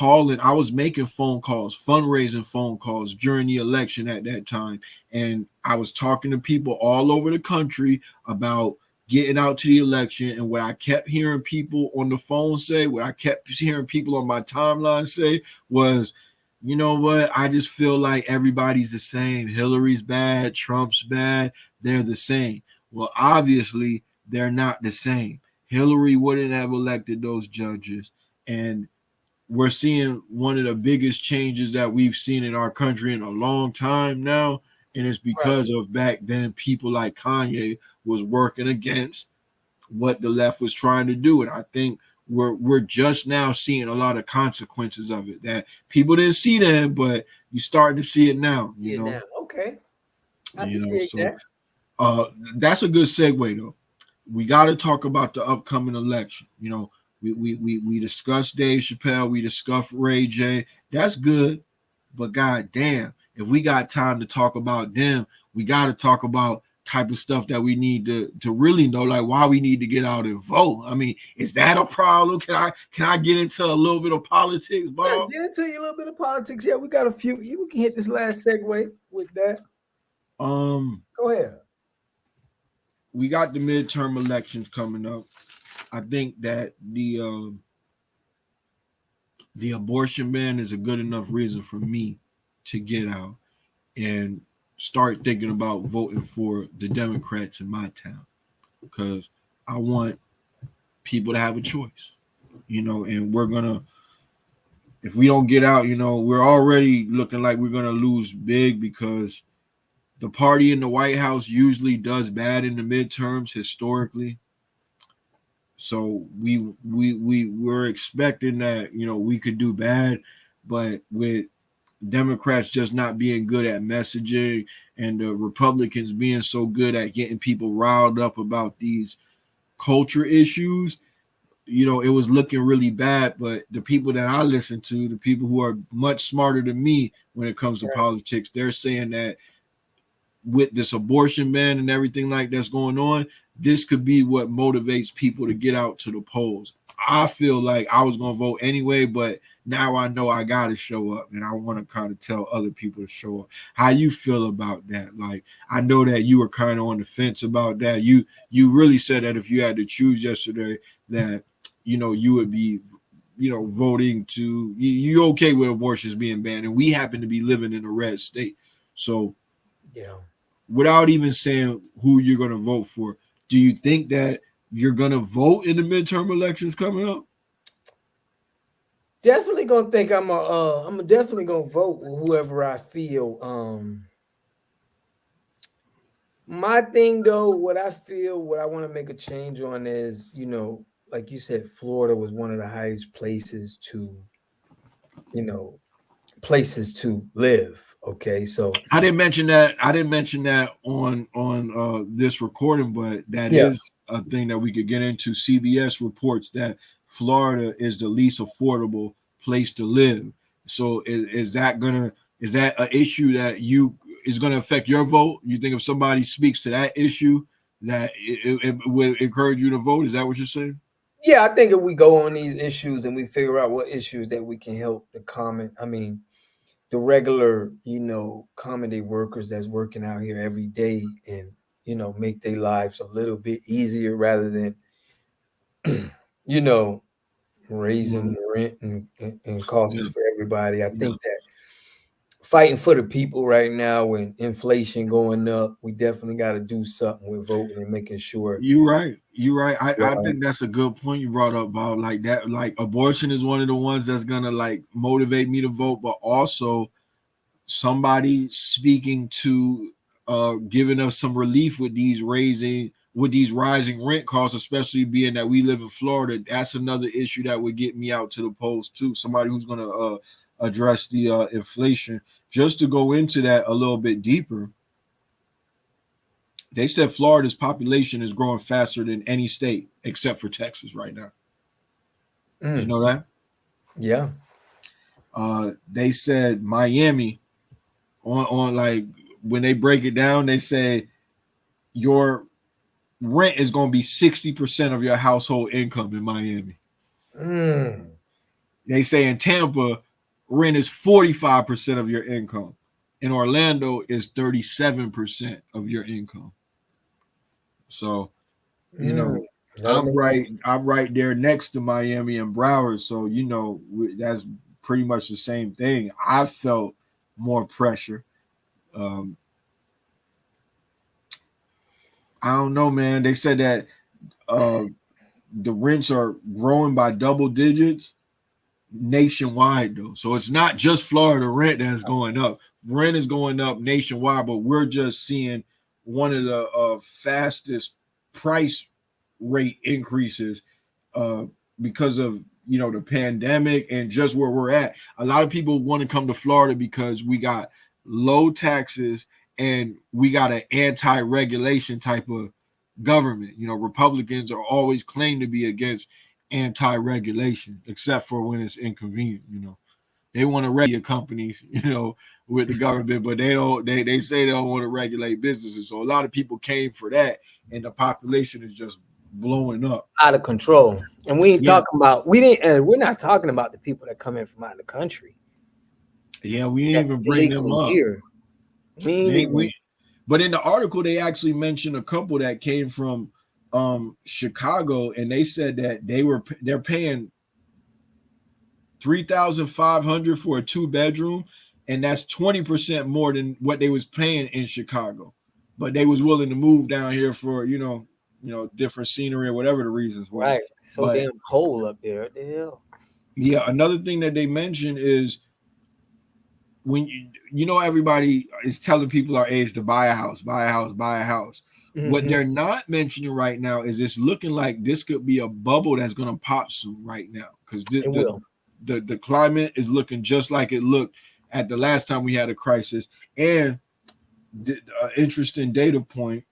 making phone calls, fundraising phone calls during the election at that time. And I was talking to people all over the country about getting out to the election. And what I kept hearing people on the phone say, what I kept hearing people on my timeline say was, you know what? I just feel like everybody's the same. Hillary's bad. Trump's bad. They're the same. Well, obviously, they're not the same. Hillary wouldn't have elected those judges. And we're seeing one of the biggest changes that we've seen in our country in a long time now. And it's because of back then people like Kanye was working against what the left was trying to do. And I think we're just now seeing a lot of consequences of it that people didn't see then, but you're starting to see it now. You know? Now. Okay. That's a good segue though. We got to talk about the upcoming election. You know, we discussed Dave Chappelle, we discussed Ray J. That's good, but god damn, if we got time to talk about them, we got to talk about type of stuff that we need to really know, like why we need to get out and vote. I mean, is that a problem? Can I get into a little bit of politics, Bob? Yeah, get into a little bit of politics. Yeah, we got a few. We can hit this last segue with that. Go ahead. We got the midterm elections coming up. I think that the abortion ban is a good enough reason for me to get out and start thinking about voting for the Democrats in my town, because I want people to have a choice, you know, and if we don't get out, you know, we're already looking like we're going to lose big because the party in the White House usually does bad in the midterms historically. So we're expecting that, you know, we could do bad, but with Democrats just not being good at messaging and the Republicans being so good at getting people riled up about these culture issues, it was looking really bad. But the people that I listen to, the people who are much smarter than me when it comes to politics, they're saying that with this abortion ban and everything like that's going on, this could be what motivates people to get out to the polls. I feel like I was going to vote anyway, but now I know I got to show up, and I want to kind of tell other people to show up. How you feel about that? Like, I know that you were kind of on the fence about that. You really said that if you had to choose yesterday, that you would be voting to you okay with abortions being banned, and we happen to be living in a red state. So Yeah. Without even saying who you're going to vote for, do you think that you're going to vote in the midterm elections coming up? Definitely gonna think I'm definitely gonna vote with whoever I feel. My thing though, what I want to make a change on is, like you said, Florida was one of the highest places to, live. Okay, so I didn't mention that. I didn't mention that on this recording, but that yeah, is a thing that we could get into. CBS reports that Florida is the least affordable place to live. So is that an issue that is gonna affect your vote? You think if somebody speaks to that issue, that it would encourage you to vote? Is that what you're saying? yeah, I think if we go on these issues and we figure out what issues that we can help the regular, comedy workers that's working out here every day and, make their lives a little bit easier rather than, raising the rent and costs Yeah. for everybody. I Yeah. think that fighting for the people right now and inflation going up, we definitely got to do something with voting and making sure. You're right. You're right. I think that's a good point you brought up about like that. Like abortion is one of the ones that's gonna like motivate me to vote, but also somebody speaking to giving us some relief with these rising rent costs, especially being that we live in Florida. That's another issue that would get me out to the polls too. Somebody who's gonna address the inflation. Just to go into that a little bit deeper, they said Florida's population is growing faster than any state except for Texas right now. You know that? Yeah. They said Miami on like when they break it down, they say your rent is going to be 60% of your household income in Miami. They say in Tampa, rent is 45% of your income. In Orlando is 37% of your income. So, I'm right there next to Miami and Broward. So, that's pretty much the same thing. I felt more pressure. I don't know, man. They said that the rents are growing by double digits nationwide, though. So it's not just Florida rent that's going up. Rent is going up nationwide, but we're just seeing one of the fastest price rate increases because of the pandemic and just where we're at. A lot of people want to come to Florida because we got low taxes and we got an anti-regulation type of government. Republicans are always claimed to be against anti-regulation, except for when it's inconvenient. They want to regulate companies, with the government, but they don't. They say they don't want to regulate businesses. So a lot of people came for that, and the population is just blowing up out of control. And we ain't talking about we're not talking about the people that come in from out of the country. Yeah, we didn't even bring them up. Here. But in the article, they actually mentioned a couple that came from Chicago, and they said that they're paying $3,500 for a 2-bedroom, and that's 20% more than what they was paying in Chicago. But they was willing to move down here for different scenery or whatever the reasons were. Right. So damn cold up there. What the hell? Yeah. Another thing that they mentioned is when everybody is telling people our age to buy a house. Mm-hmm. What they're not mentioning right now is it's looking like this could be a bubble that's going to pop soon right now because the climate is looking just like it looked at the last time we had a crisis. And interesting data point,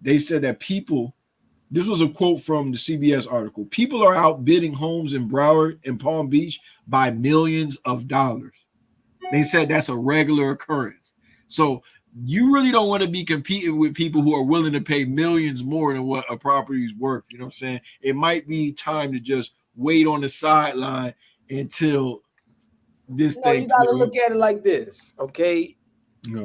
they said that people This was a quote from the CBS article. People are outbidding homes in Broward and Palm Beach by millions of dollars. They said that's a regular occurrence. So you really don't want to be competing with people who are willing to pay millions more than what a property is worth. You know what I'm saying? It might be time to just wait on the sideline until this thing. You got to look at it like this, okay?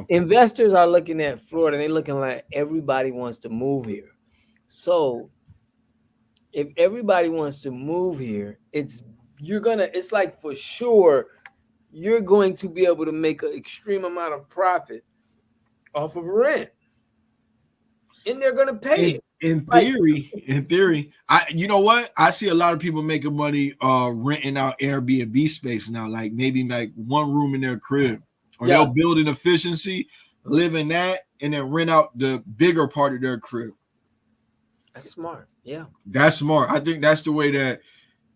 Investors are looking at Florida and they're looking like everybody wants to move here. So if everybody wants to move here, it's like for sure you're going to be able to make an extreme amount of profit off of rent. And they're gonna pay it. In theory, you know what? I see a lot of people making money renting out Airbnb space now, like maybe like one room in their crib. Or they'll build an efficiency, live in that, and then rent out the bigger part of their crib. That's smart. Yeah. That's smart. I think that's the way that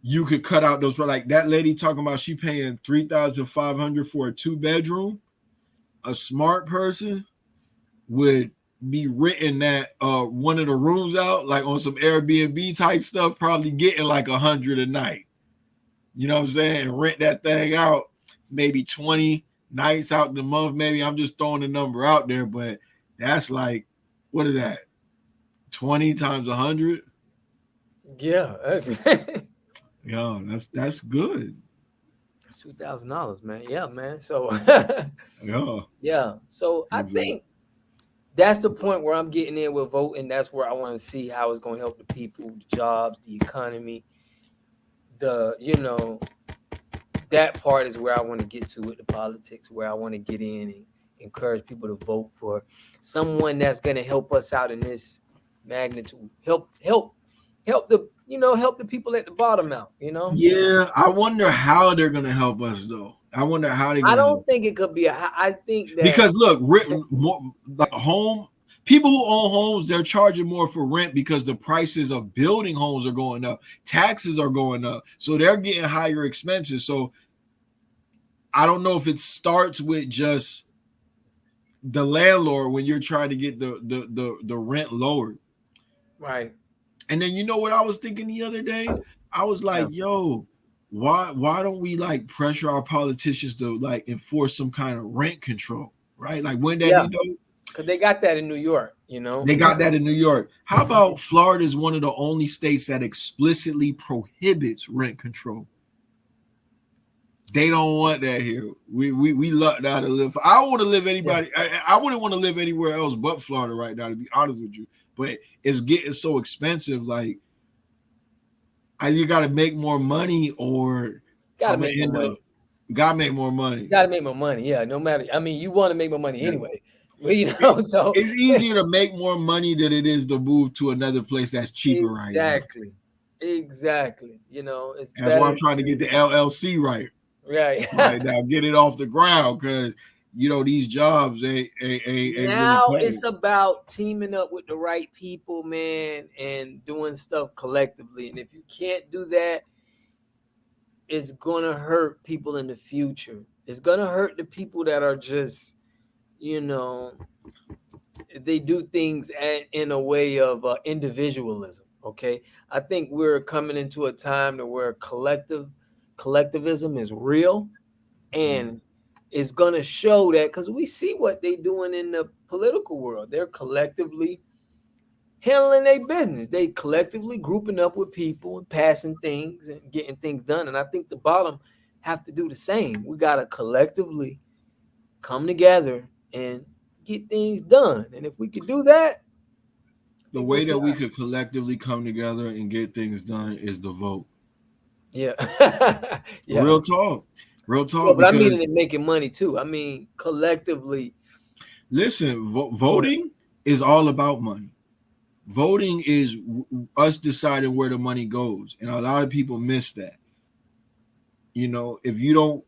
you could cut out those. Like that lady talking about she paying $3,500 for a 2-bedroom. A smart person would be renting that one of the rooms out, like on some Airbnb type stuff, probably getting like $100 a night. You know what I'm saying? And rent that thing out, maybe 20 nights out the month. Maybe I'm just throwing the number out there, but that's like, what is that? 20 times 100? Yeah, that's that's good. That's $2,000, man. Yeah, man. So yeah. So I think that's the point where I'm getting in with voting. That's where I want to see how it's going to help the people, the jobs, the economy. That part is where I want to get to with the politics, where I want to get in and encourage people to vote for someone that's going to help us out in this magnitude. Help the people at the bottom out, Yeah, I wonder how they're going to help us though. I wonder how they. I don't think it could be I think that because look, like home people who own homes, they're charging more for rent because the prices of building homes are going up, taxes are going up, so they're getting higher expenses. So I don't know if it starts with just the landlord when you're trying to get the rent lowered, right? And then you know what I was thinking the other day? I was like, yo, why don't we like pressure our politicians to like enforce some kind of rent control, right? Like when that because they got that in New York, They got that in New York. How about Florida is one of the only states that explicitly prohibits rent control? They don't want that here. We lucked out to live. I want to live anybody. Yeah. I wouldn't want to live anywhere else but Florida right now, to be honest with you. But it's getting so expensive. Like, you got to make more money, or gotta make more money. Gotta make more money. Gotta make more money. Yeah, no matter. I mean, you want to make more money anyway. So it's easier to make more money than it is to move to another place that's cheaper right now. Exactly. That's why I'm trying to get the LLC right. Right now, get it off the ground, because these jobs ain't now really it's about teaming up with the right people, man, and doing stuff collectively. And if you can't do that, it's gonna hurt people in the future. It's gonna hurt the people that are just they do things in a way of individualism. Okay, I think we're coming into a time where collectivism is real, and it's gonna show that, because we see what they're doing in the political world. They're collectively handling their business. They collectively grouping up with people and passing things and getting things done. And I think the bottom have to do the same. We gotta collectively come together and get things done. And if we could do that, the way that we could collectively come together and get things done is the vote. Yeah. Real talk. Yeah, but I mean it making money too. I mean, collectively. Listen, voting is all about money. Voting is us deciding where the money goes, and a lot of people miss that. If you don't,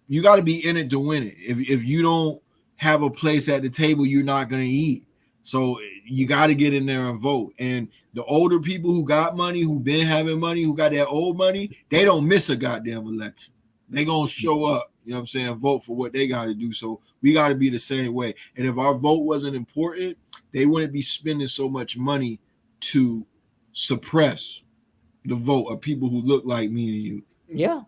you got to be in it to win it. If you don't have a place at the table, you're not going to eat. So you got to get in there and vote. And the older people who got money, who been having money, who got that old money, they don't miss a goddamn election. They gonna show up, vote for what they got to do. So we got to be the same way. And if our vote wasn't important, they wouldn't be spending so much money to suppress the vote of people who look like me and you. Yeah.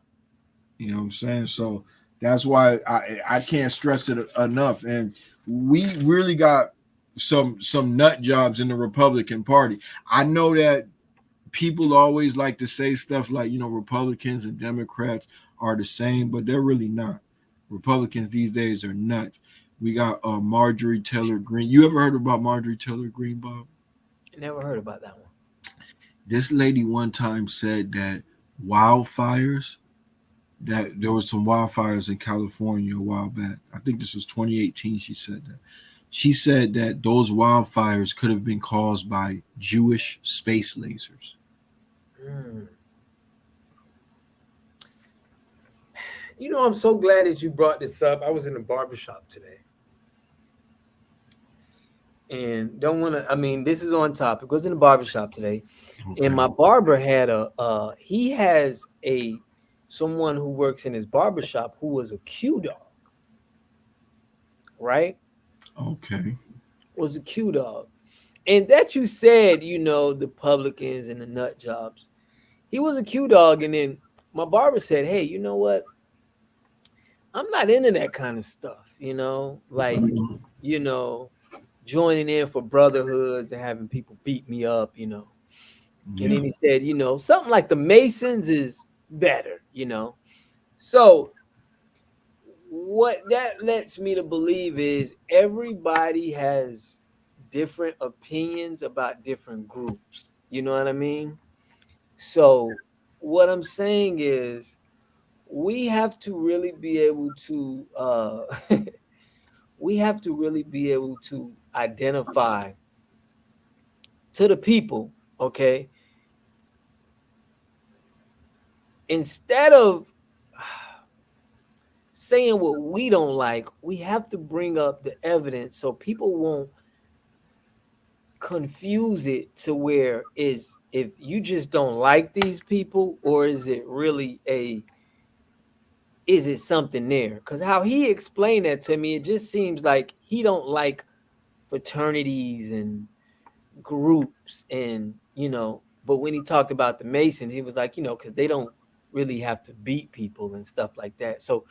You know what I'm saying? So that's why I can't stress it enough. And we really got some nut jobs in the Republican Party. I know that people always like to say stuff like, Republicans and Democrats are the same, but they're really not. Republicans these days are nuts. We got Marjorie Taylor Greene. You ever heard about Marjorie Taylor Greene, Bob? Never heard about that one. This lady one time said that wildfires, that there was some wildfires in California a while back. I think this was 2018. She said that. She said that those wildfires could have been caused by Jewish space lasers. Mm. I'm so glad that you brought this up. I was in a barbershop today. And this is on topic. I was in a barbershop today. Okay. And my barber had he has someone who works in his barbershop who was a Q dog. Right? Okay. Was a Q dog. And that you said, the publicans and the nut jobs. He was a Q dog. And then my barber said, hey, you know what? I'm not into that kind of stuff, like, joining in for brotherhoods and having people beat me up, Yeah. And then he said, something like the Masons is better, So what that lets me to believe is everybody has different opinions about different groups. You know what I mean? So what I'm saying is we have to really be able to identify to the people, okay? Instead of saying what we don't like, we have to bring up the evidence so people won't confuse it to where if you just don't like these people, or is it really is it something there? Because how he explained that to me, it just seems like he don't like fraternities and groups and, but when he talked about the Masons, he was like, because they don't really have to beat people and stuff like that. So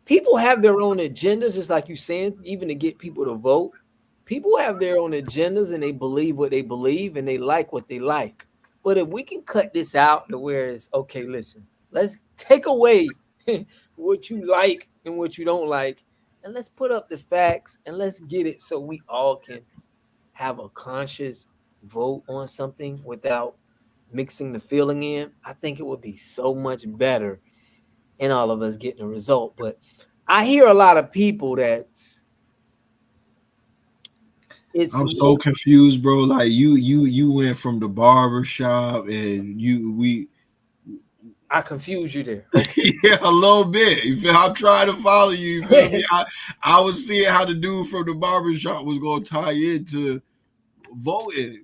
people have their own agendas, just like you saying, even to get people to vote. People have their own agendas and they believe what they believe and they like what they like. But if we can cut this out to where it's, okay, listen, let's take away what you like and what you don't like, and let's put up the facts and let's get it so we all can have a conscious vote on something without mixing the feeling in. I think it would be so much better in all of us getting a result. But I hear a lot of people I'm so confused, bro. Like you went from the barber shop and I confused you there. Okay. Yeah, a little bit. You feel? I'm trying to follow you. You feel me? I was seeing how the dude from the barber shop was gonna tie into voting.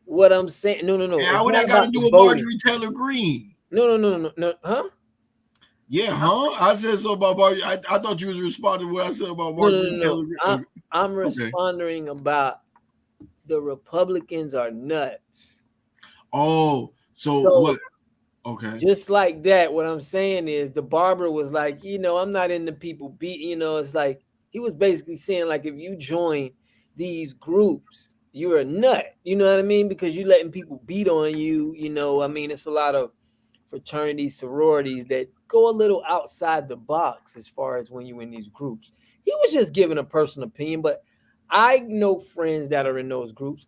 What I'm saying? No. Yeah, how would that got to do with Marjorie Taylor Greene? No. Huh? Yeah, huh? I said so about Marjorie. I thought you was responding to what I said about Marjorie Taylor Greene. I'm responding about the Republicans are nuts. Oh, so what? Okay. Just like that, what I'm saying is the barber was like, I'm not into people beating, it's like he was basically saying, like, if you join these groups, you're a nut. You know what I mean? Because you're letting people beat on you. It's a lot of fraternities, sororities that go a little outside the box as far as when you're in these groups. He was just giving a personal opinion, but I know friends that are in those groups.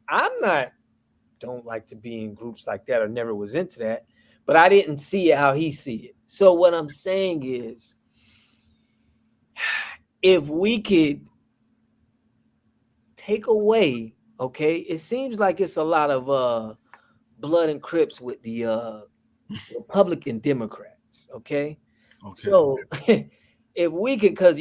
Don't like to be in groups like that or never was into that. But I didn't see it how he see it. So what I'm saying is, if we could take away, okay, it seems like it's a lot of blood and Crips with the Republican Democrats, okay? So if we could, because,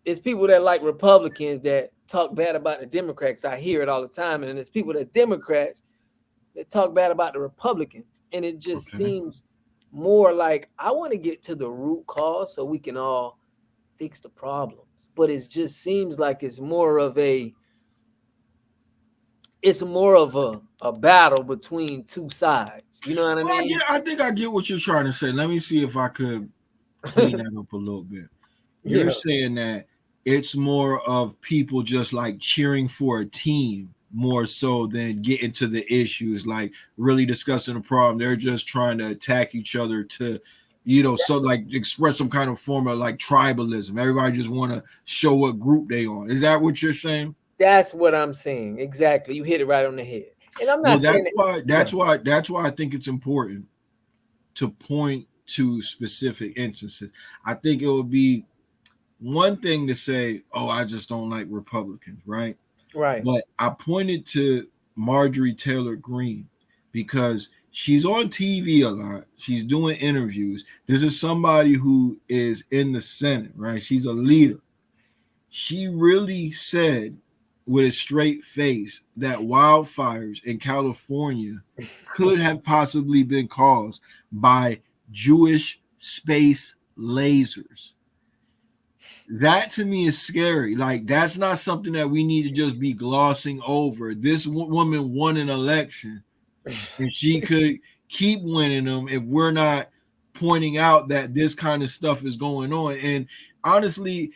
it's people that like Republicans that talk bad about the Democrats. I hear it all the time. And there's people that Democrats that talk bad about the Republicans. And it just seems more like I want to get to the root cause so we can all fix the problems. But it just seems like it's more of it's more of a battle between two sides. You know what I Well, mean? I think I get what you're trying to say. Let me see if I could clean that up a little bit. You're Yeah, saying that it's more of people just like cheering for a team more so than getting to the issues, like really discussing the problem. They're just trying to attack each other to, so like express some kind of form of like tribalism. Everybody just want to show what group they on. Is that what you're saying? that's what I'm saying. Exactly. You hit it right on the head. And I'm Well, not saying that. Yeah, that's why I think it's important to point to specific instances. I think it would be one thing to say, "Oh, I just don't like Republicans," right? right. But I pointed to Marjorie Taylor Greene because she's on TV a lot. She's doing interviews. This is somebody who is in the Senate, right? She's a leader. She really said with a straight face that wildfires in California could have possibly been caused by Jewish space lasers. That to me is scary. Like, that's not something that we need to just be glossing over. This woman won an election, and she could keep winning them if we're not pointing out that this kind of stuff is going on. And honestly,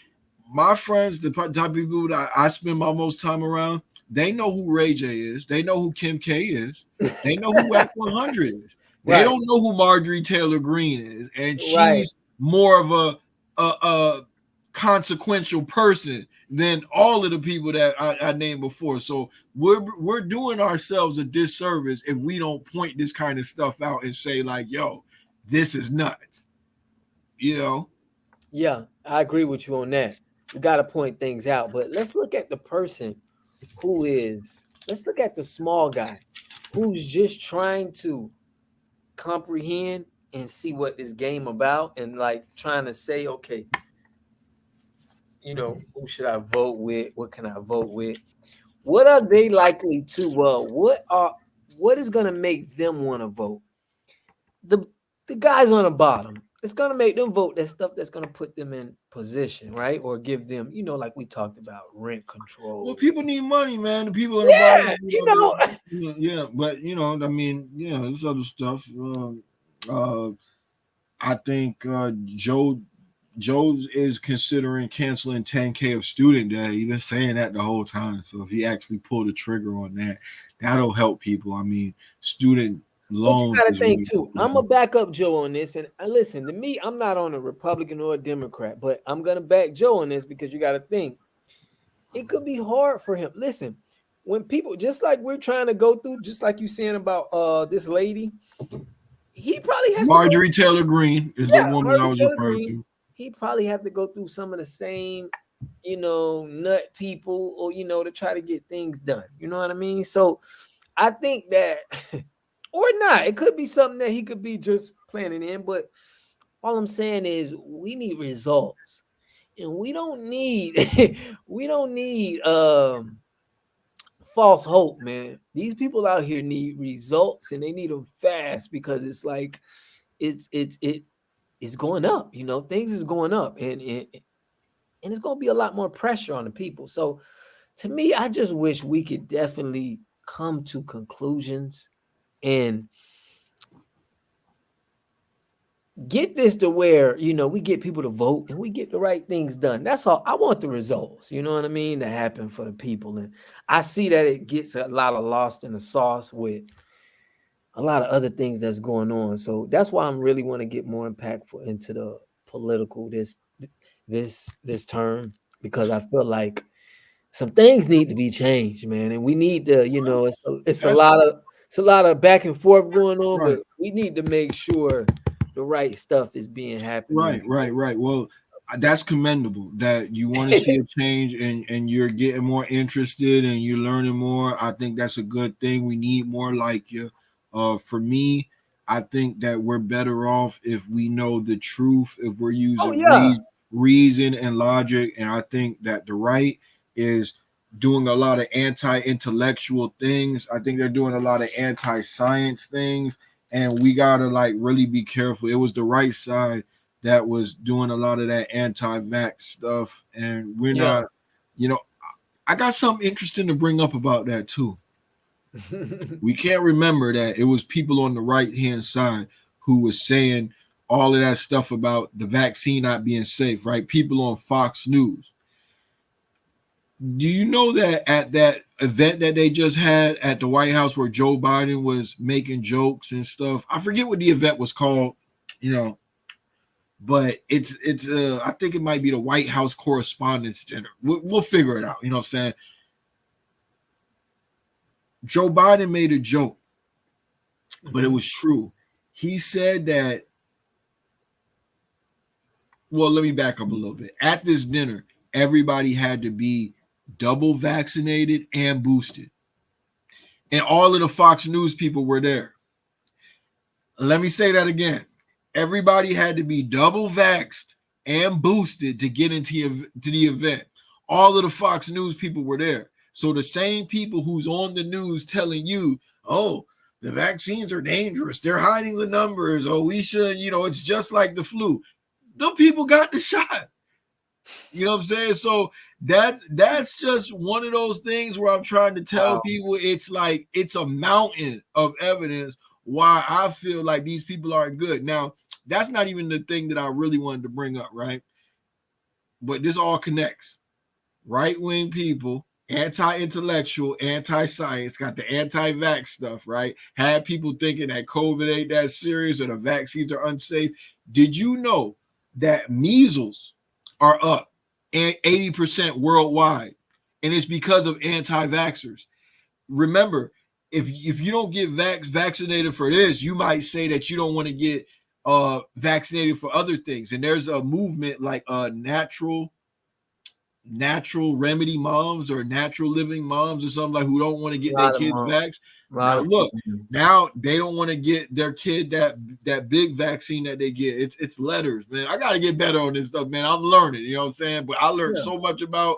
my friends, the type of people that I spend my most time around, they know who Ray J is. They know who Kim K is. They know who Act 100 is. They Right. don't know who Marjorie Taylor Greene is, and Right. she's more of a consequential person than all of the people that I named before. So we're doing ourselves a disservice if we don't point this kind of stuff out and say like, "Yo, this is nuts," you know. Yeah, I agree with you on that. We got to point things out, but let's look at the person let's look at the small guy who's just trying to comprehend and see what this game about and like trying to say, okay, who should I vote with? What can I vote with? What are they likely to what is going to make them want to vote? The guys on the bottom, it's gonna make them vote that stuff that's gonna put them in position, right? Or give them, like we talked about, rent Well, control. people need money, man. The people in the Yeah, bottom, yeah. But I mean, there's other stuff. Uh, I think Joe is considering canceling 10K of student debt. He's been saying that the whole time. So if he actually pulled the trigger on that, that'll help people. I mean, student but you loans gotta is think really too. I'm gonna back up Joe on this, and listen to me. I'm not on a Republican or a Democrat, but I'm gonna back Joe on this because you gotta think it could be hard for him. Listen, when people just like we're trying to go through, just like you saying about this lady, he probably has to go. Marjorie Taylor Greene is the Yeah, woman I Margaret was Taylor referring Greene. to. He probably had to go through some of the same, nut people, or to try to get things done. You know what I mean? So I think that, or not, it could be something that he could be just planning in. But all I'm saying is we need results, and we don't need we don't need false hope, man. These people out here need results, and they need them fast because it's like it's going up. Things is going up, and it's going to be a lot more pressure on the people. So to me, I just wish we could definitely come to conclusions and get this to where, we get people to vote and we get the right things done. That's all. I want the results, you know what I mean, to happen for the people. And I see that it gets a lot of lost in the sauce with a lot of other things that's going on. So that's why I'm really want to get more impactful into the political this term, because I feel like some things need to be changed, man, and we need to, it's a That's lot of back and forth going on, right. but we need to make sure the right stuff is being happening. Right. Well, that's commendable that you want to see a change and you're getting more interested and you're learning more. I think that's a good thing. We need more like you. For me, I think that we're better off if we know the truth, if we're Oh using yeah, reason and logic. And I think that the right is doing a lot of anti-intellectual things. I think they're doing a lot of anti-science things, and we gotta like really be careful. It was the right side that was doing a lot of that anti-vax stuff, and we're yeah. not. I got something interesting to bring up about that too. We can't remember that it was people on the right hand side who was saying all of that stuff about the vaccine not being safe, right? People on Fox News. Do you know that at that event that they just had at the White House where Joe Biden was making jokes and stuff? I forget what the event was called, you know, but it's I think it might be the White House Correspondents' Dinner. We'll figure it out. You know what I'm saying? Joe Biden made a joke, but it was true. He said that. Well, let me back up a little bit. At this dinner, everybody had to be double vaccinated and boosted, and all of the Fox News people were there. Let me say that again. Everybody had to be double vaxxed and boosted to get into the event. All of the Fox News people were there. So the same people who's on the news telling you, oh, the vaccines are dangerous. They're hiding the numbers. Oh, we shouldn't, it's just like the flu. Them people got the shot. You know what I'm saying? So that's just one of those things where I'm trying to tell people it's like it's a mountain of evidence why I feel like these people aren't good. Now, that's not even the thing that I really wanted to bring up, right? But this all connects. Right-wing people, anti-intellectual, anti-science, got the anti-vax stuff, right? Had people thinking that COVID ain't that serious or the vaccines are unsafe. Did you know that measles are up 80% worldwide? And it's because of anti-vaxxers. Remember, if you don't get vaccinated for this, you might say that you don't want to get vaccinated for other things. And there's a movement like natural remedy moms or natural living moms or something like who don't want to get their kids vaxxed. Now look, now they don't want to get their kid that big vaccine that they get. It's letters, man. I got to get better on this stuff, man. I'm learning, you know what I'm saying? But I learned so much about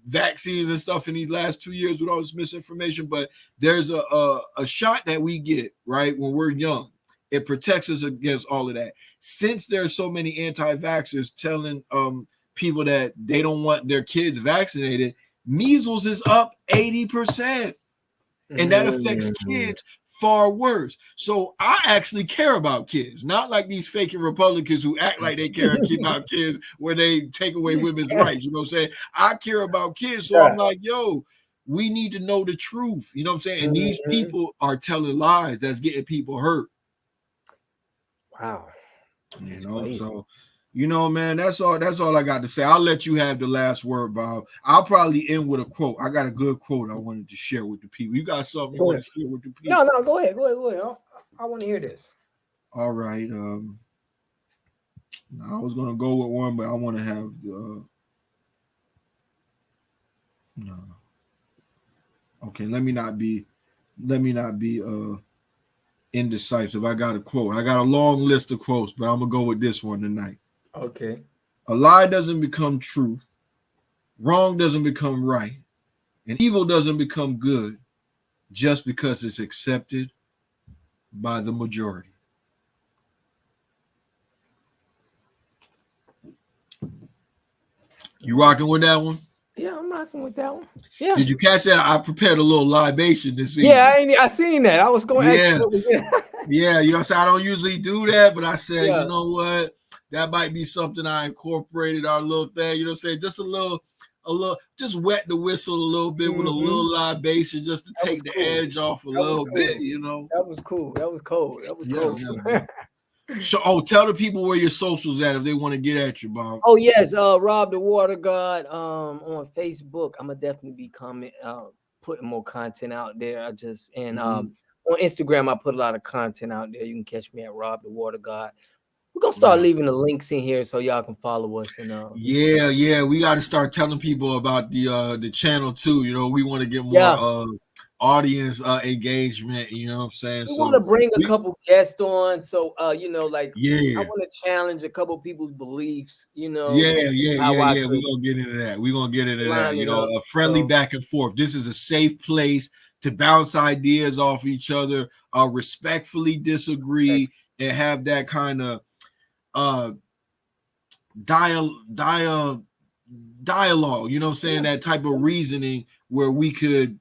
vaccines and stuff in these last 2 years with all this misinformation. But there's a shot that we get right when we're young. It protects us against all of that. Since there's so many anti-vaxxers telling people that they don't want their kids vaccinated, measles is up 80%. And that affects kids far worse. So I actually care about kids, not like these faking Republicans who act like they care about kids where they take away women's rights. You know what I'm saying? I care about kids. So I'm like, yo, we need to know the truth. You know what I'm saying? And these people are telling lies that's getting people hurt. Wow. That's crazy. So man, that's all I got to say. I'll let you have the last word, Bob. I'll probably end with a quote. I got a good quote I wanted to share with the people. You got something you want to share with the people? No, go ahead. I want to hear this. All right. I was gonna go with one, but I want to have no. Okay, let me not be indecisive. I got a quote. I got a long list of quotes, but I'm gonna go with this one tonight. Okay. A lie doesn't become truth. Wrong doesn't become right. And evil doesn't become good just because it's accepted by the majority. You rocking with that one? Yeah, I'm rocking with that one. Yeah. Did you catch that? I prepared a little libation this evening. Yeah, I seen that. I was going to ask you what was in. Yeah, I don't usually do that, but I said, you know what? That might be something I incorporated our little thing. You know what I'm saying? Just a little, just wet the whistle a little bit with a little libation just to take the edge off a little bit, That was cool. That was cold. That was cold. Yeah. So, tell the people where your socials at if they want to get at you, Bob. Oh yes, Rob the Water God on Facebook. I'm gonna definitely be putting more content out there. On Instagram I put a lot of content out there. You can catch me at Rob the Water God. We're gonna start leaving the links in here so y'all can follow us. And yeah, we got to start telling people about the channel too. We want to get more audience engagement. You know what I'm saying? We want to bring a couple guests on. So I want to challenge a couple people's beliefs. We're gonna get into that. A friendly back and forth. This is a safe place to bounce ideas off each other, respectfully disagree, and have that kind of dialogue, you know what I'm saying? That type of reasoning where we could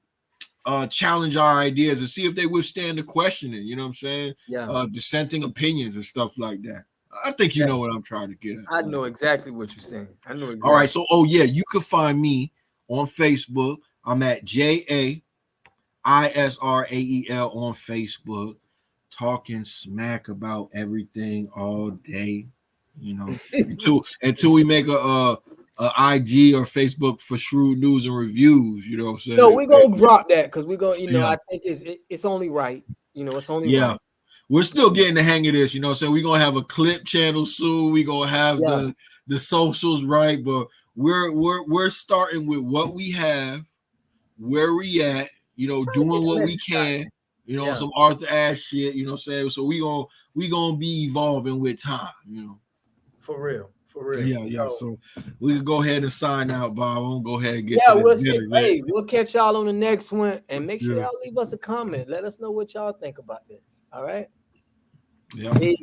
challenge our ideas and see if they withstand the questioning. You know what I'm saying? Yeah. Dissenting opinions and stuff like that. I think you know what I'm trying to get at. I know exactly what you're saying. I know exactly. All right. So, you can find me on Facebook. I'm at JAISRAEL on Facebook, talking smack about everything all day. You know, until we make a IG or Facebook for Shrewd News and Reviews. You know what I'm saying? No, we're gonna drop that because we're gonna, Yeah. I think it's only right. It's only Yeah. right. We're still getting the hang of this, so we're gonna have a clip channel soon. We're gonna have the socials right, but we're starting with what we have, where we at, doing what we can, some Arthur Ashe shit, you know what I'm saying? So we gonna be evolving with time, For real. Yeah. So we can go ahead and sign out, Bob. I'm gonna go ahead and get we'll catch y'all on the next one, and make sure y'all leave us a comment. Let us know what y'all think about this. All right. Yeah. Peace.